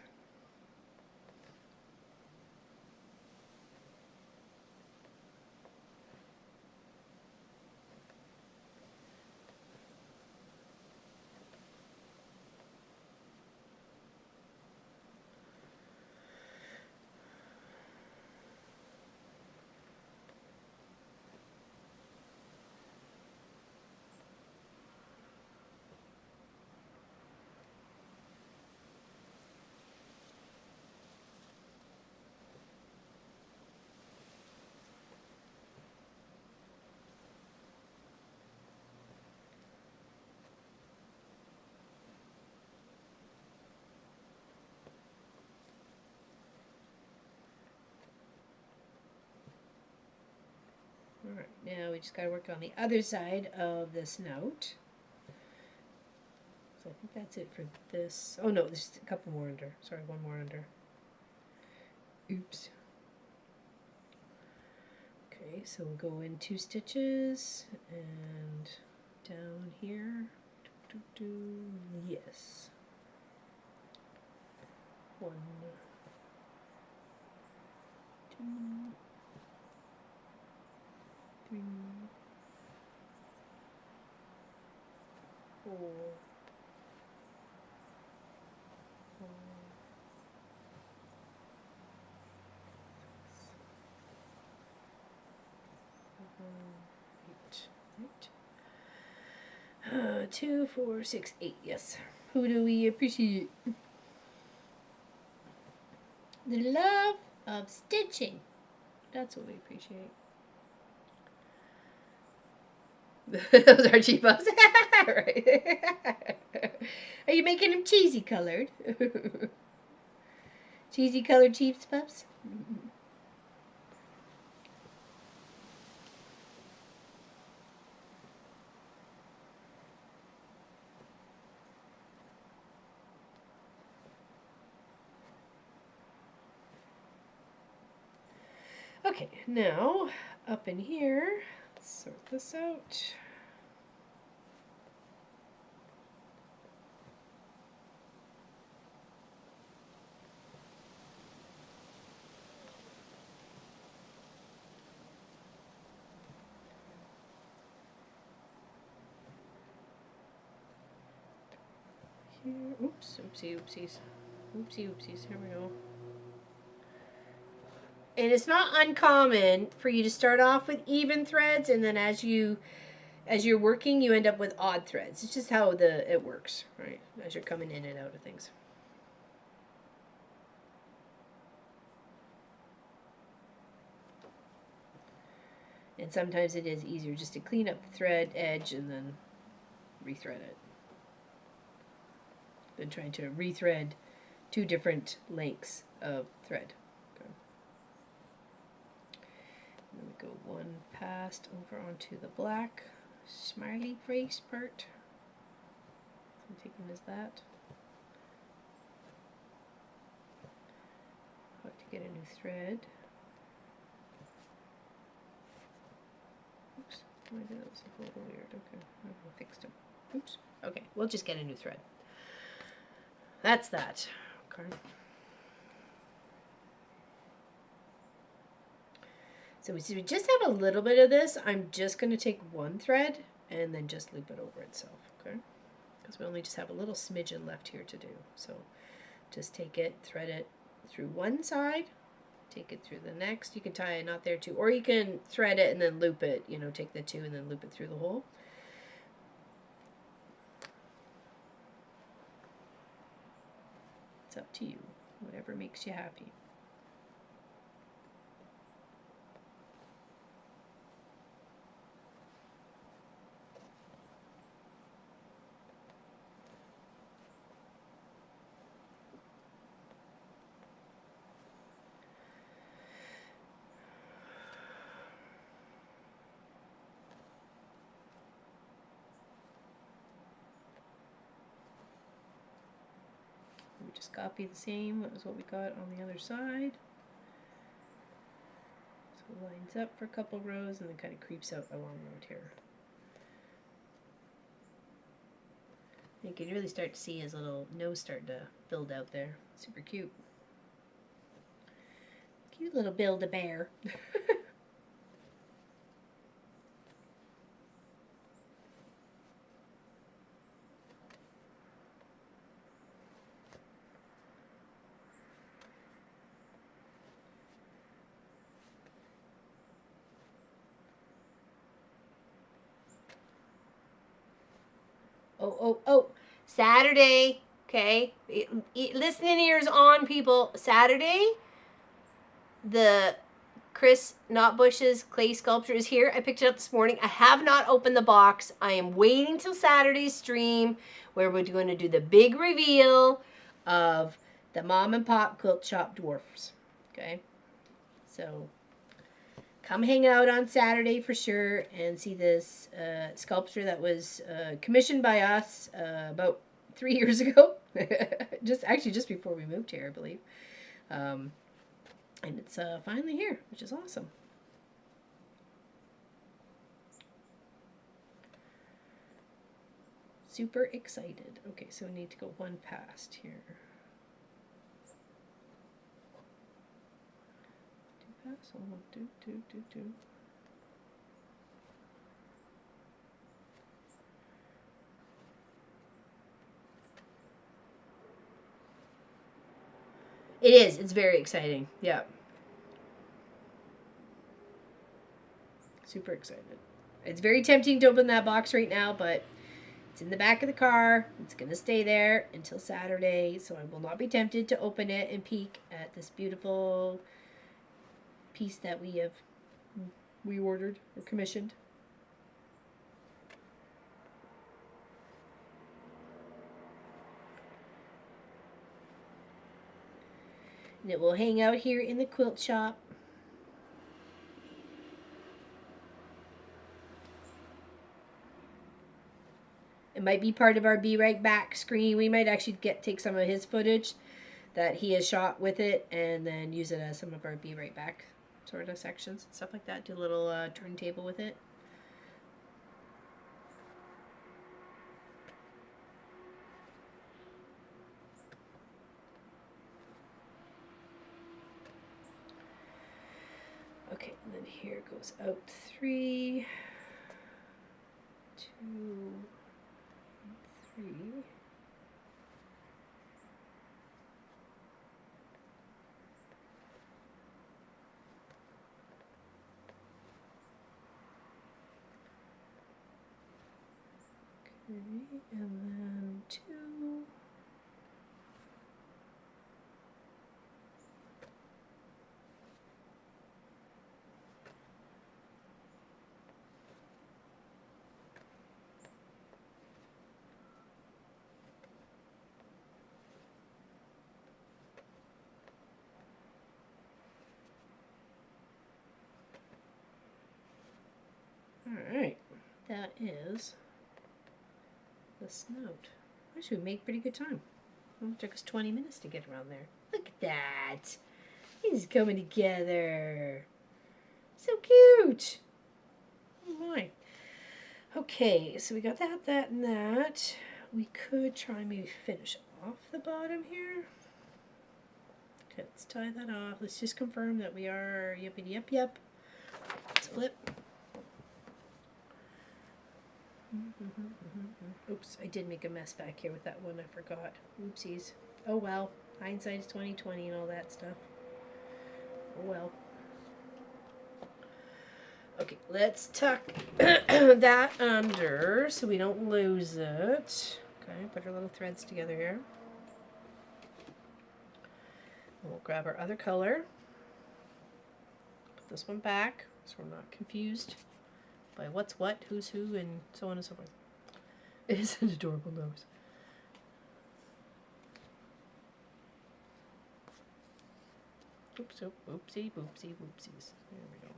Alright, now we just got to work on the other side of the snout. So I think that's it for this. Oh no, there's a couple more under. Sorry, 1 more under. Oops. Okay, so we'll go in 2 stitches and down here. Yes. 1, 2, Right. 2, 4, 6, 8. Yes. Who do we appreciate? The love of stitching. That's what we appreciate. Those are cheap puffs. Right. Are you making them cheesy colored? Cheesy colored cheese puffs? Okay, now up in here, let's sort this out. Here, oops, oopsie, oopsies. Oopsie, oopsies, here we go. And it's not uncommon for you to start off with even threads, and then as you're working, you end up with odd threads. It's just how it works, right? As you're coming in and out of things. And sometimes it is easier just to clean up the thread edge and then rethread it than trying to rethread 2 different lengths of thread. Okay. And then we go 1 past over onto the black smiley face part. I'm taking as that. I'll have to get a new thread. Oops, that was a little weird. Okay, I fixed it. Oops. Okay, we'll just get a new thread. That's that. Okay. So we just have a little bit of this. I'm just going to take 1 thread and then just loop it over itself, okay? Because we only just have a little smidgen left here to do. So just take it, thread it through one side, take it through the next. You can tie a knot there too, or you can thread it and then loop it, you know, take the 2 and then loop it through the hole. It's up to you, whatever makes you happy. Just copy the same as what we got on the other side. So it lines up for a couple rows and then kind of creeps out along the road here. You can really start to see his little nose start to build out there. Super cute. Cute little Build-A-Bear. Oh, Saturday, okay? Listening ears on, people. Saturday, the Chris Knotbush's clay sculpture is here. I picked it up this morning. I have not opened the box. I am waiting till Saturday's stream where we're going to do the big reveal of the Mom and Pop Quilt Shop dwarfs, okay? So come hang out on Saturday for sure and see this sculpture that was commissioned by us about 3 years ago. just before we moved here, I believe. And it's finally here, which is awesome. Super excited. Okay, so we need to go 1 past here. 2 past, 1, 2, 2, 2, 2. It is. It's very exciting. Yeah. Super excited. It's very tempting to open that box right now, but it's in the back of the car. It's going to stay there until Saturday, so I will not be tempted to open it and peek at this beautiful piece that we have reordered or commissioned. And it will hang out here in the quilt shop. It might be part of our Be Right Back screen. We might actually take some of his footage that he has shot with it and then use it as some of our Be Right Back sort of sections and stuff like that. Do a little turntable with it. Okay, and then here goes out 3, 2, 3. Okay, and then 2. Alright, that is the snout. Actually, we made pretty good time. It took us 20 minutes to get around there. Look at that. These coming together. So cute. Oh my. Okay, so we got that, and that. We could try and maybe finish off the bottom here. Okay, let's tie that off. Let's just confirm that we are yep. Let's flip. Oops, I did make a mess back here with that one. I forgot. Oopsies. Oh well. Hindsight is 20/20 and all that stuff. Oh well. Okay, let's tuck that under so we don't lose it. Okay, put our little threads together here. We'll grab our other color. Put this one back so we're not confused by what's what, who's who, and so on and so forth. It is an adorable nose. Oops, oopsie, boopsie, whoopsies. There we go.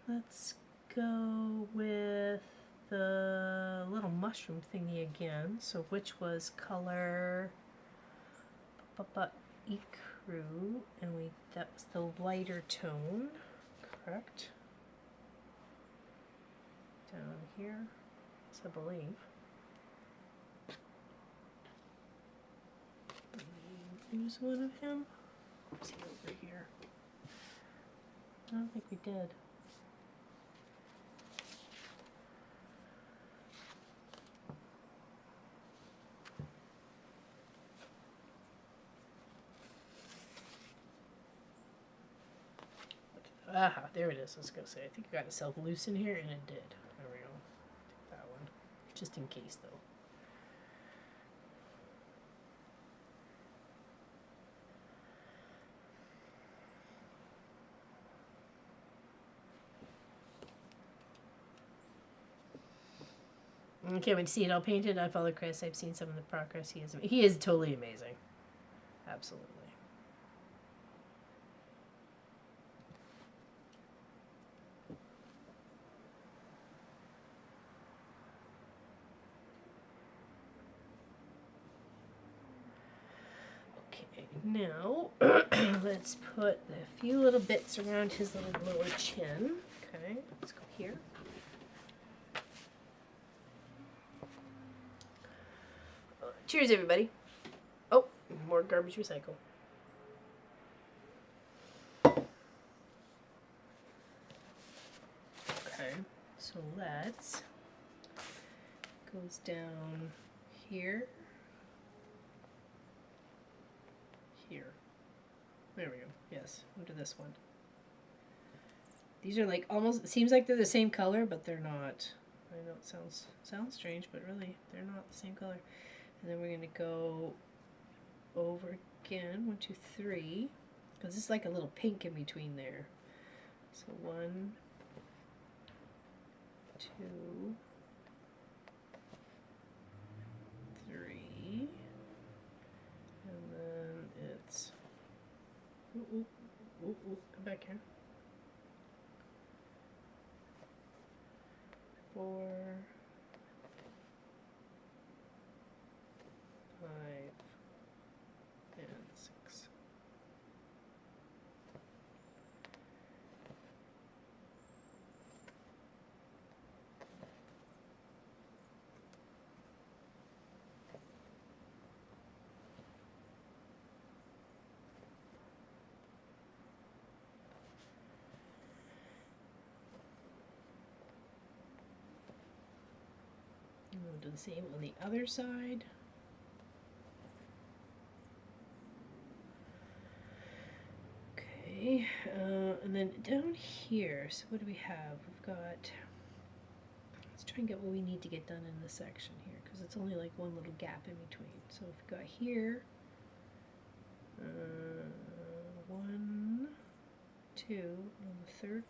Let's go with the little mushroom thingy again. So which was color Ecru, and that was the lighter tone, correct? Down here, I believe. Use one of him. Let's see over here. I don't think we did. Aha, there it is. I was going to say, I think I got itself loose in here, and it did. There we go. Take that one. Just in case, though. I can't wait to see it all painted. I follow Chris. I've seen some of the progress. He is totally amazing. Absolutely. Okay, now let's put a few little bits around his little lower chin. Okay, let's go here. Cheers, everybody. Oh, more garbage recycle. Okay, so let's goes down here. There we go. Yes, under this one. These are like almost, it seems like they're the same color, but they're not. I know it sounds strange, but really they're not the same color. And then we're going to go over again, 1, 2, 3, because it's like a little pink in between there. So 1, 2, 3, and then it's, come back here. 4, 5, and 6. And we'll do the same on the other side. Okay, and then down here, so what do we have? We've got, let's try and get what we need to get done in this section here, because it's only like one little gap in between. So we've got here, 1, 2, and the third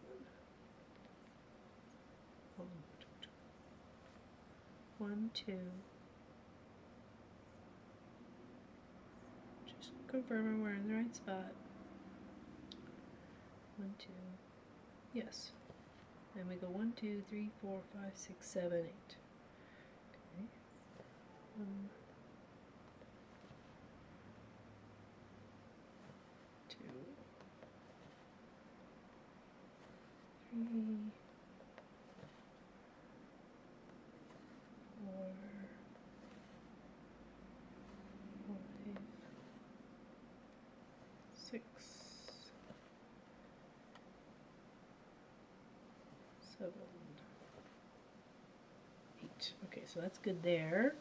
one. 1, 2. Just confirming we're in the right spot. 1, 2. Yes. Then we go 1, 2, 3, 4, 5, 6, 7, 8. Okay. 1, 2, 3, 4, 5, 6, 7, 8. Okay, so that's good there.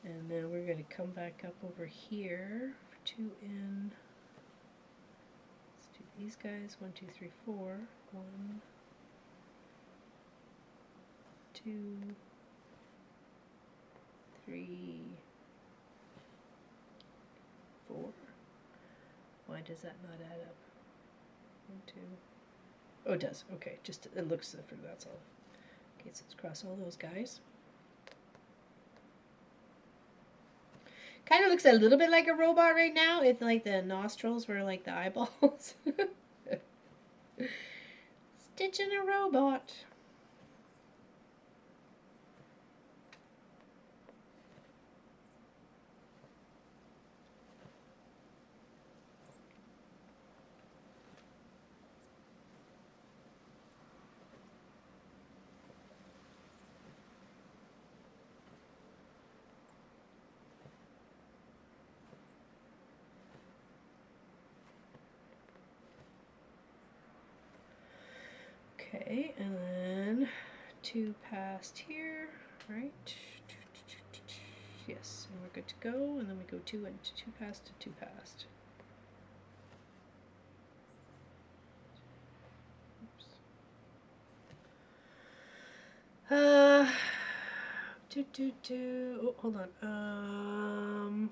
And then we're going to come back up over here for 2 in. Let's do these guys. 1, 2, 3, 4. 1, 2, 3, 4. Why does that not add up? 1, 2. Oh, it does. Okay, just it looks different. That's all. Okay, so let's cross all those guys. Kind of looks a little bit like a robot right now. It's like the nostrils were like the eyeballs. Stitching a robot. Okay, and then 2 past here, right? Yes, and we're good to go. And then we go 2 and 2 past to 2 past. Oops. Oh, hold on.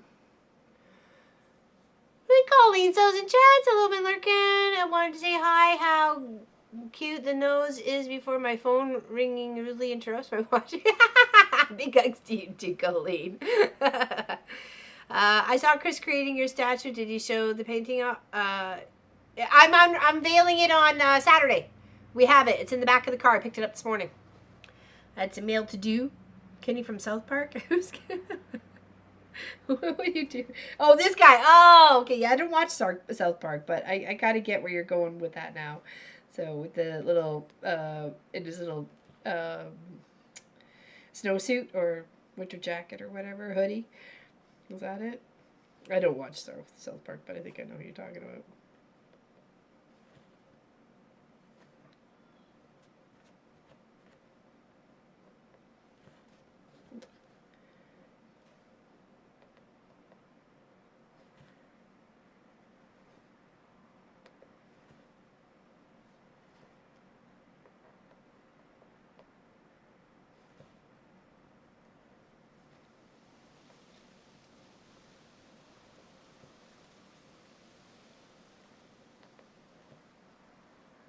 Colleen So's in chat. Hello, been lurking. I wanted to say hi. How cute the nose is before my phone ringing really interrupts my watching. Big hugs to you too, Colleen. I saw Chris creating your statue. Did you show the painting? I'm unveiling it on Saturday. We have it. It's in the back of the car. I picked it up this morning. I had some mail to do. Kenny from South Park. What do you do? Oh, this guy. Oh, okay. Yeah, I don't watch South Park, but I gotta get where you're going with that now. So with the little, in his little snowsuit or winter jacket or whatever, hoodie. Was that it? I don't watch South Park, but I think I know who you're talking about.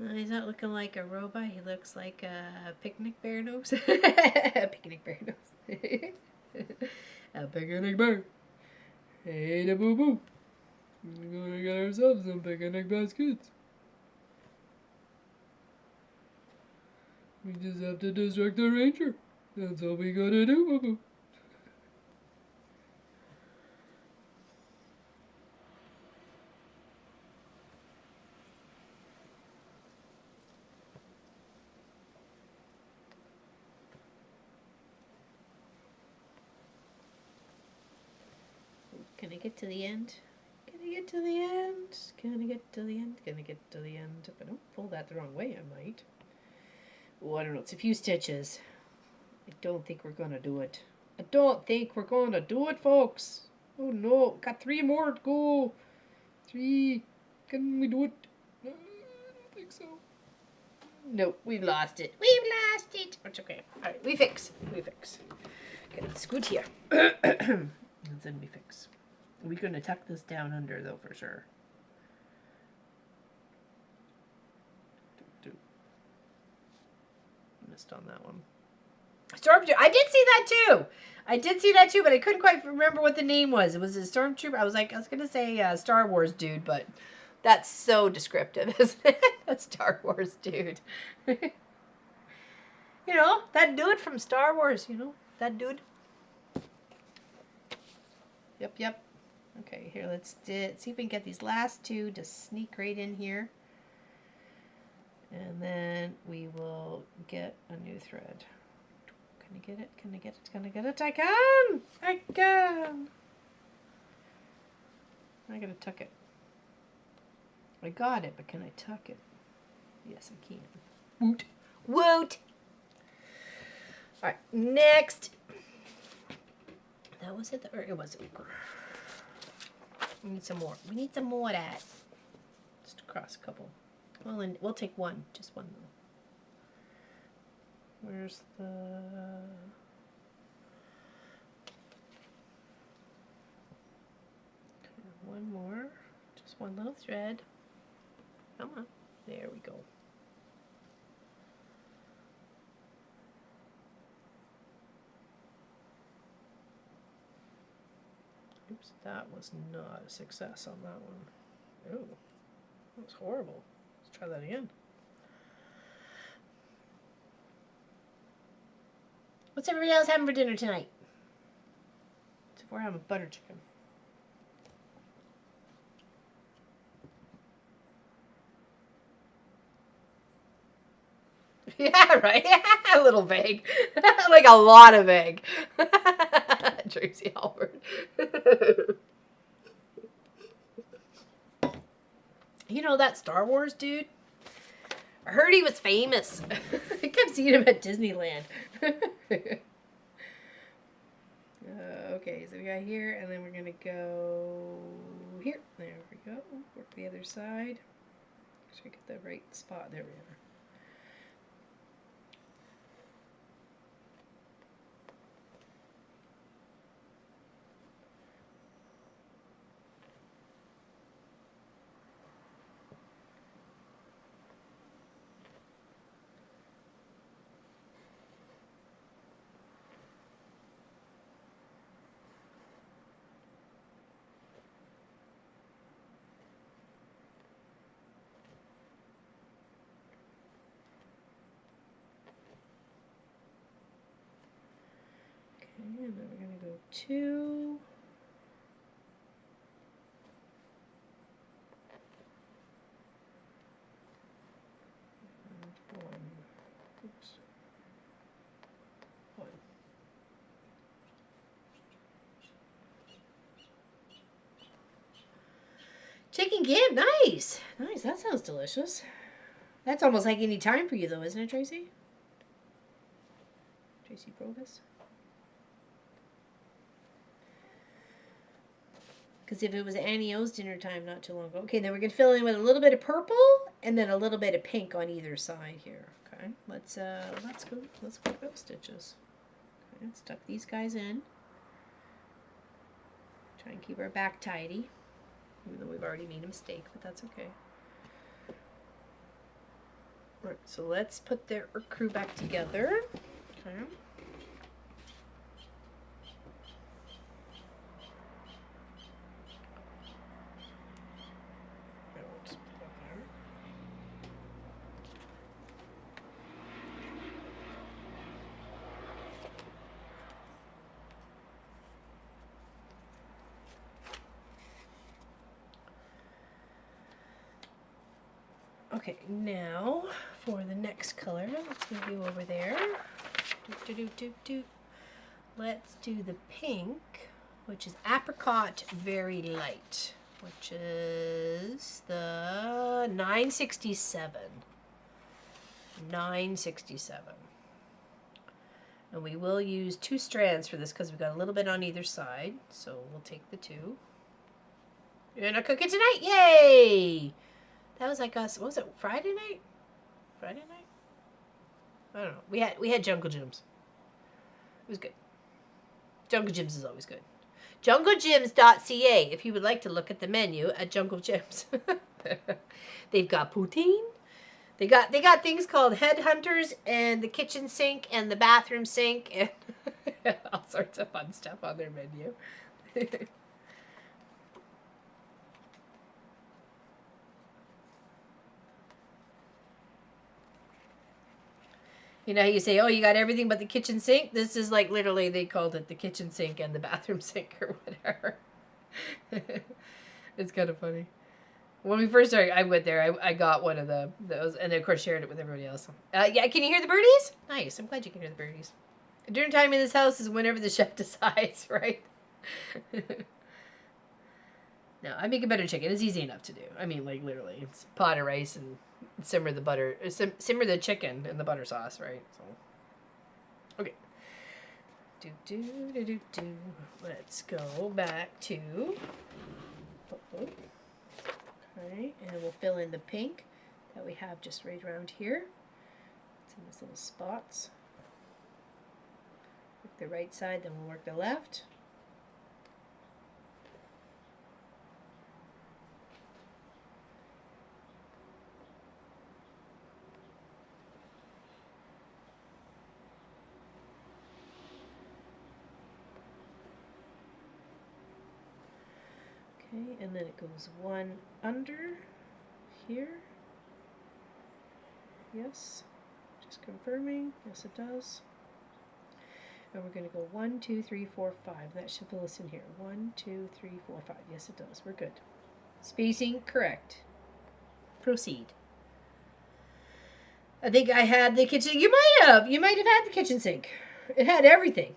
He's not looking like a robot. He looks like a picnic bear nose. A picnic bear nose. A picnic bear. Hey, da boo boo. We're gonna get ourselves some picnic baskets. We just have to distract the ranger. That's all we gotta do, boo boo. Can I get to the end? Can I get to the end? Can I get to the end? Can I get to the end? If I don't pull that the wrong way, I might. Oh, I don't know. It's a few stitches. I don't think we're gonna do it. I don't think we're gonna do it, folks. Oh no, got 3 more to go. 3. Can we do it? No, I don't think so. Nope, we've lost it. We've lost it. It's okay. Alright, we fix. We fix. Okay, let's scoot here. And then we fix. We're gonna tuck this down under though for sure. Missed on that one. Stormtrooper. I did see that too. I did see that too, but I couldn't quite remember what the name was. It was a Stormtrooper. I was gonna say Star Wars dude, but that's so descriptive, isn't it? A Star Wars dude. You know, that dude from Star Wars. You know, that dude. Yep, yep. Okay, here, let's see if we can get these last 2 to sneak right in here. And then we will get a new thread. Can I get it? Can I get it? Can I get it? I can! I can! I gotta tuck it. I got it, but can I tuck it? Yes, I can. Woot! Woot! Alright, next. That was it, or it wasn't. We need some more. We need some more of that. Just across a couple. Well, and we'll take one. Just one, though. Where's the... One more. Just one little thread. Come on. There we go. Oops, that was not a success on that one. Oh, that was horrible. Let's try that again. What's everybody else having for dinner tonight? So we're having butter chicken. Yeah, right? A little vague. Like a lot of vague. Tracy Albert. You know that Star Wars dude? I heard he was famous. I kept seeing him at Disneyland. Okay, so we got here, and then we're going to go here. There we go. Work the other side. Make sure I get the right spot. There we are. And then we're going to go 2. And 1. Oops. 1. Chicken give, nice. Nice, that sounds delicious. That's almost like any time for you though, isn't it, Tracy? Tracy Probus? Because if it was Annie O's dinner time not too long ago. Okay, then we're going to fill in with a little bit of purple and then a little bit of pink on either side here. Okay, let's go quilt stitches. Okay, let's tuck these guys in. Try and keep our back tidy, even though we've already made a mistake, but that's okay. Right, so let's put their crew back together. Okay. Okay, now for the next color, let's move you over there. Let's do the pink, which is apricot very light, which is the 967. 967. And we will use 2 strands for this because we've got a little bit on either side. So we'll take the 2. You're gonna cook it tonight? Yay! That was like us. What was it? Friday night? Friday night? I don't know. We had Jungle Gyms. It was good. Jungle Gyms is always good. JungleGyms.ca if you would like to look at the menu at Jungle Gyms. They've got poutine. They got things called headhunters and the kitchen sink and the bathroom sink and all sorts of fun stuff on their menu. You know how you say, oh, you got everything but the kitchen sink? This is like literally they called it the kitchen sink and the bathroom sink or whatever. It's kind of funny. When we first started, I went there. I got one of those, and of course shared it with everybody else. Yeah, can you hear the birdies? Nice. I'm glad you can hear the birdies. Dinner time in this house is whenever the chef decides, right? No, I make a better chicken. It's easy enough to do. I mean, like literally, it's a pot of rice and simmer the butter, simmer the chicken in the butter sauce, right? So, okay. Let's go back to. Okay, and we'll fill in the pink that we have just right around here. It's in these little spots. Work the right side, then we'll work the left. Okay, and then it goes one under here. Yes, just confirming. Yes, it does. And we're going to go 1, 2, 3, 4, 5. That should fill us in here. 1, 2, 3, 4, 5. Yes, it does. We're good. Spacing correct. Proceed. I think I had the kitchen. You might have had the kitchen sink. It had everything.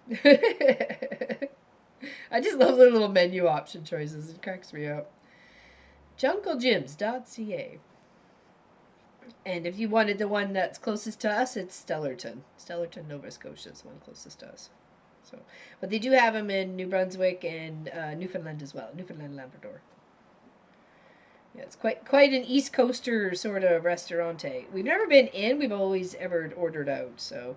I just love the little menu option choices. It cracks me up. JungleGyms.ca. And if you wanted the one that's closest to us, it's Stellarton. Stellarton, Nova Scotia is the one closest to us. So, but they do have them in New Brunswick and Newfoundland as well. Newfoundland, Labrador. Yeah, it's quite an East Coaster sort of restaurante. We've never been in. We've always ever ordered out. So.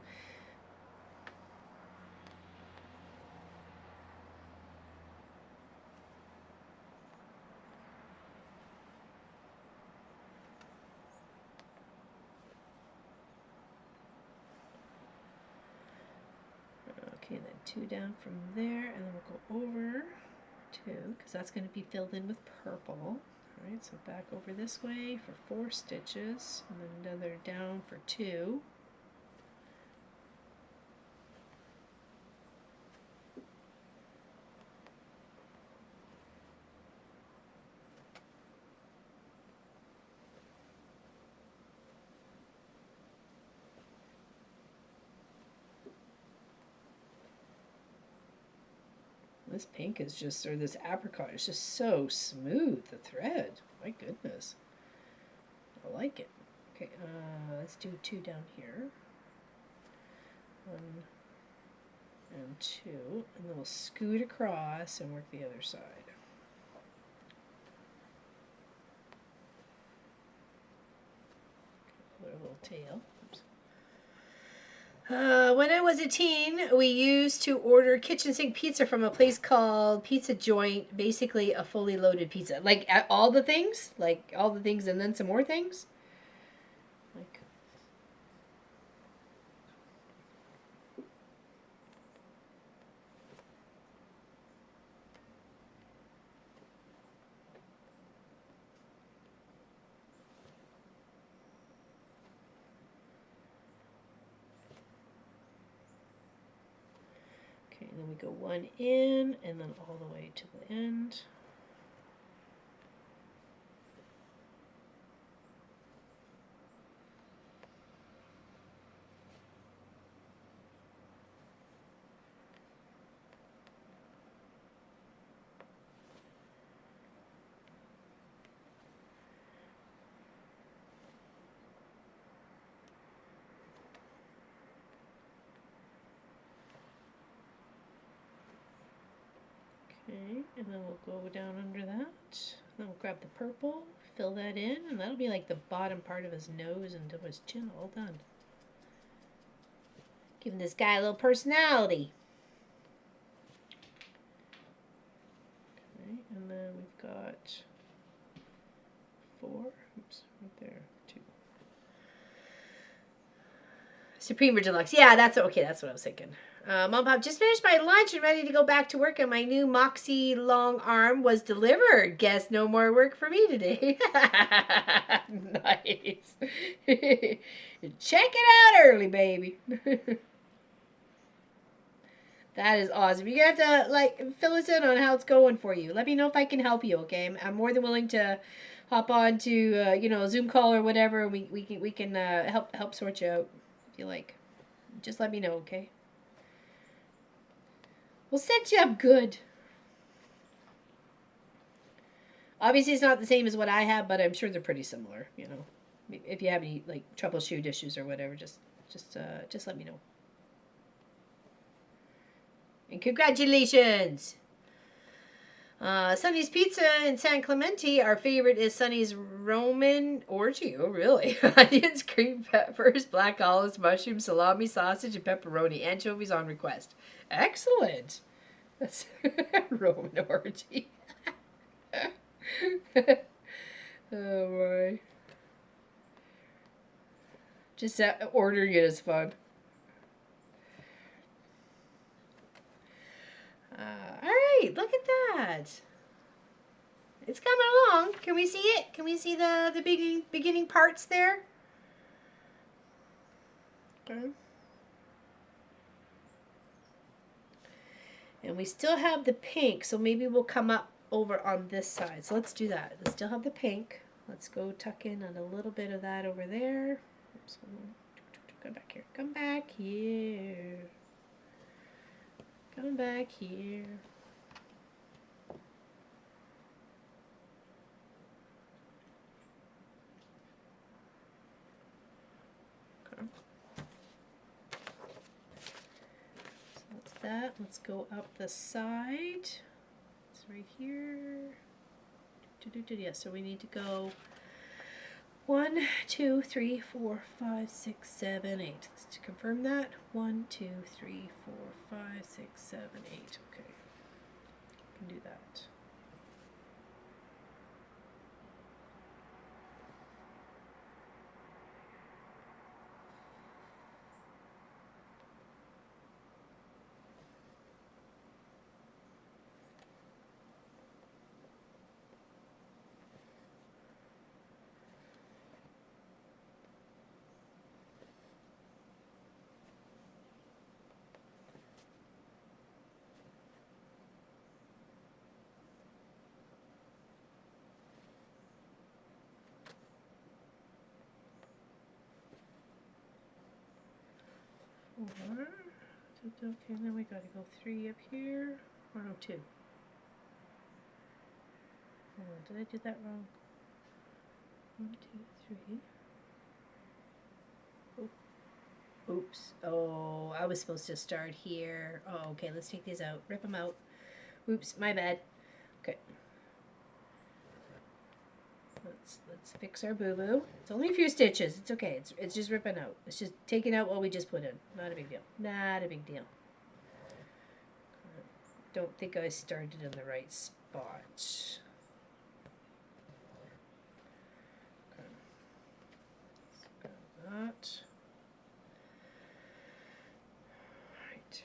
Okay, then 2 down from there, and then we'll go over 2, because that's going to be filled in with purple. Alright, so back over this way for 4 stitches, and then another down for 2. This pink is just, or this apricot is just so smooth, the thread. My goodness. I like it. Okay, let's do 2 down here. 1 and 2. And then we'll scoot across and work the other side. Put a little tail. When I was a teen, we used to order kitchen sink pizza from a place called Pizza Joint, basically a fully loaded pizza. Like all the things and then some more things. Like, Okay, and then we go one in and then all the way to the end. Okay, and then we'll go down under that. Then we'll grab the purple, fill that in, and that'll be like the bottom part of his nose and to his chin, all done. Giving this guy a little personality. Okay, and then we've got 4, oops, right there, 2. Supreme or Deluxe, yeah, that's okay, that's what I was thinking. Mom Pop, just finished my lunch and ready to go back to work, and my new Moxie long arm was delivered. Guess no more work for me today. Nice. Check it out early, baby. That is awesome. You're going to have to, like, fill us in on how it's going for you. Let me know if I can help you, okay? I'm more than willing to hop on to, you know, a Zoom call or whatever, and we can help sort you out if you like. Just let me know, okay? We'll set you up good. Obviously, it's not the same as what I have, but I'm sure they're pretty similar, you know. If you have any, like, troubleshoot issues or whatever, just let me know. And congratulations! Sonny's Pizza in San Clemente. Our favorite is Sonny's Roman orgy. Oh, really? Onions, green peppers, black olives, mushroom, salami, sausage, and pepperoni. Anchovies on request. Excellent. That's Roman orgy. Oh, boy. Just ordering it is fun. All right, look at that. It's coming along. Can we see it? Can we see the beginning parts there? Okay. And we still have the pink, so maybe we'll come up over on this side. So let's do that. Let's still have the pink. Let's go tuck in on a little bit of that over there. Oops, hold on. Come back here. Come back here. Come back here. Okay. So that's that. Let's go up the side. It's right here. Yeah, so we need to go 1, 2, 3, 4, 5, 6, 7, 8. Let's confirm that. 1, 2, 3, 4, 5, 6, 7, 8. Okay. Can do that. Okay, then we gotta go 3 up here. Or no, 2. Hold on, did I do that wrong? 1, 2, 3. Oh. Oops. Oh, I was supposed to start here. Oh, okay, let's take these out. Rip them out. Oops, my bad. Okay. Let's fix our boo-boo. It's only a few stitches. It's okay. It's just ripping out. It's just taking out what we just put in. Not a big deal. Not a big deal. Don't think I started in the right spot. Okay. That. Right.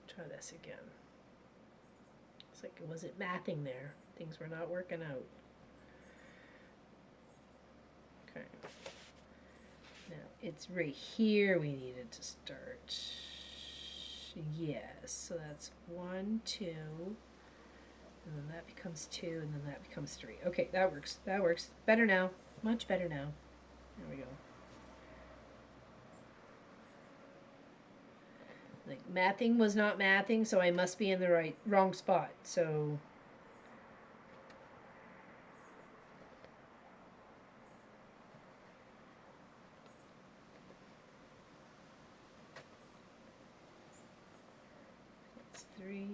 Try this again. It's like it wasn't mathing there. Things were not working out. Okay. Now it's right here we needed to start. Yes, so that's 1, 2, and then that becomes 2, and then that becomes 3. Okay, that works. That works. Better now. Much better now. There we go. Like mathing was not mathing, so I must be in the wrong spot. So that's 3.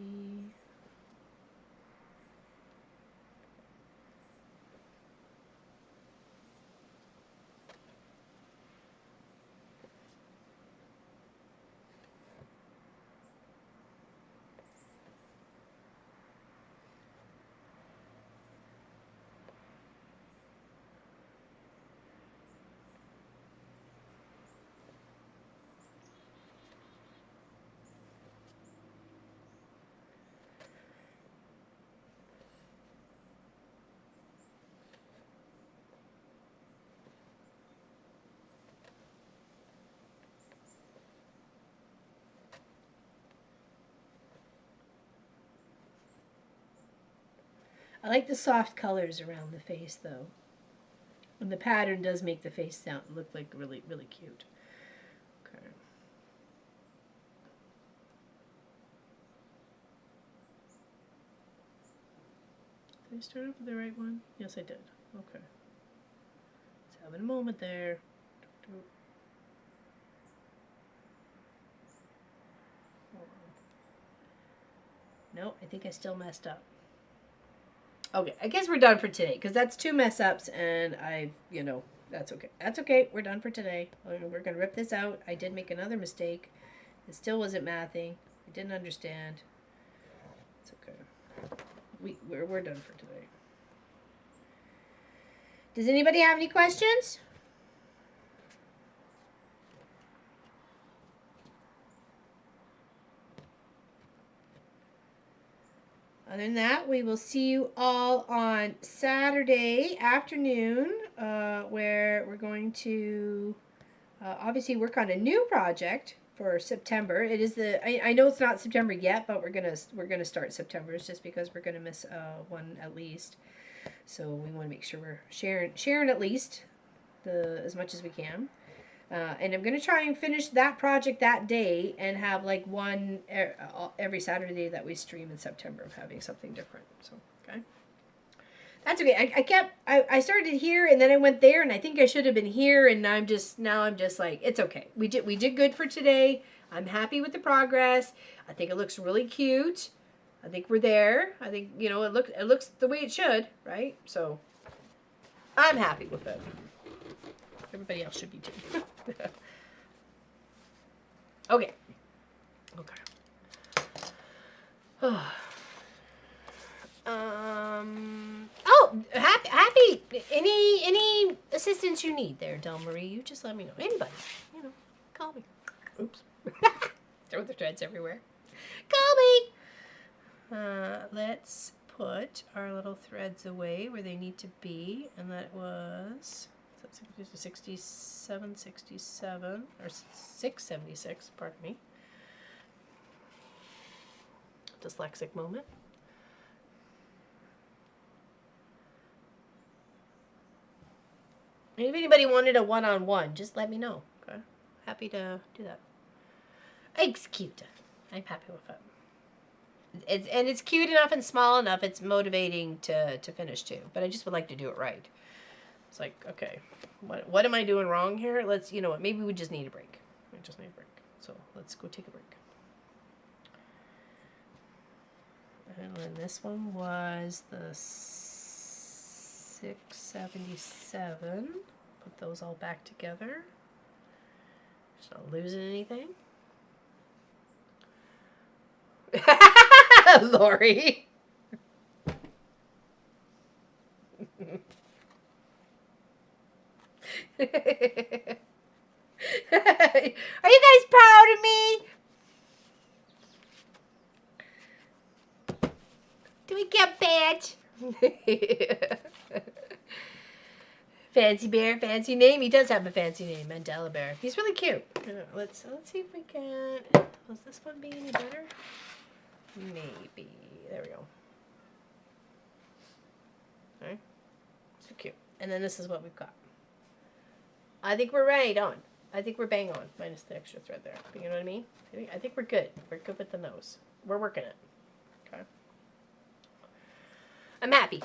I like the soft colors around the face, though. And the pattern does make the face look like really, really cute. Okay. Did I start off with the right one? Yes, I did. Okay. Let's have a moment there. No, I think I still messed up. Okay, I guess we're done for today because that's 2 mess ups and that's okay. That's okay. We're done for today. We're going to rip this out. I did make another mistake. It still wasn't mathing. I didn't understand. It's okay. We're done for today. Does anybody have any questions? Other than that, we will see you all on Saturday afternoon, where we're going to obviously work on a new project for September. It is I know it's not September yet, but we're gonna start September. It's just because we're gonna miss one at least, so we want to make sure we're sharing at least as much as we can. And I'm going to try and finish that project that day and have like one every Saturday that we stream in September of having something different. So, okay. That's okay. I started here and then I went there and I think I should have been here and I'm just like, it's okay. We did good for today. I'm happy with the progress. I think it looks really cute. I think we're there. I think, it looks the way it should, right? So, I'm happy with it. Everybody else should be too. Okay. Happy. Any assistance you need there, Del Marie? You just let me know. Anybody, call me. Oops. Throw the threads everywhere. Call me. Let's put our little threads away where they need to be, and that was 67, or 676, pardon me. Dyslexic moment. And if anybody wanted a one-on-one, just let me know. Okay? Happy to do that. It's cute. I'm happy with it. It's cute enough and small enough, it's motivating to finish too. But I just would like to do it right. It's like, okay, what am I doing wrong here? Let's, maybe we just need a break. We just need a break. So let's go take a break. And then this one was the 677. Put those all back together. Just not losing anything. Lori. Are you guys proud of me? Do we get badge? Fancy bear, fancy name. He does have a fancy name, Mandela Bear. He's really cute. Let's see if we can. Will this one be any better? Maybe. There we go. Alright. So cute. And then this is what we've got. I think we're right on. I think we're bang on, minus the extra thread there. But you know what I mean? I think we're good. We're good with the nose. We're working it. Okay. I'm happy.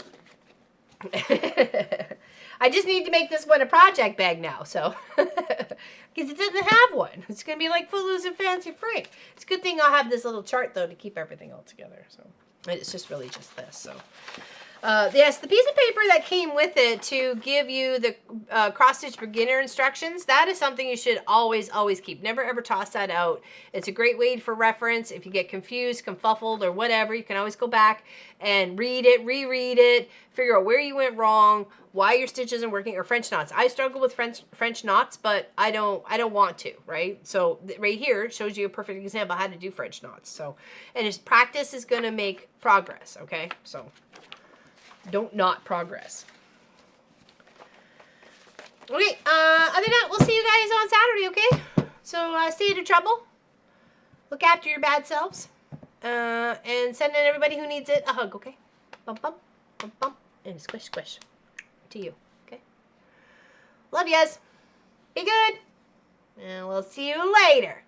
I just need to make this one a project bag now, so. Because it doesn't have one. It's going to be like Footloose and Fancy Free. It's a good thing I'll have this little chart, though, to keep everything all together. So it's just really just this, so. Yes, the piece of paper that came with it to give you the cross-stitch beginner instructions, that is something you should always, always keep. Never, ever toss that out. It's a great way for reference. If you get confused, confuffled, or whatever, you can always go back and read it, reread it, figure out where you went wrong, why your stitch isn't working, or French knots. I struggle with French knots, but I don't want to, right? So right here shows you a perfect example of how to do French knots. So, and it's practice is going to make progress, okay? So don't not progress. Okay, other than that, we'll see you guys on Saturday, okay? So stay out of trouble. Look after your bad selves. And send in everybody who needs it a hug, okay? Bump, bump, bump, bump, and squish, squish to you, okay? Love yas. Be good. And we'll see you later.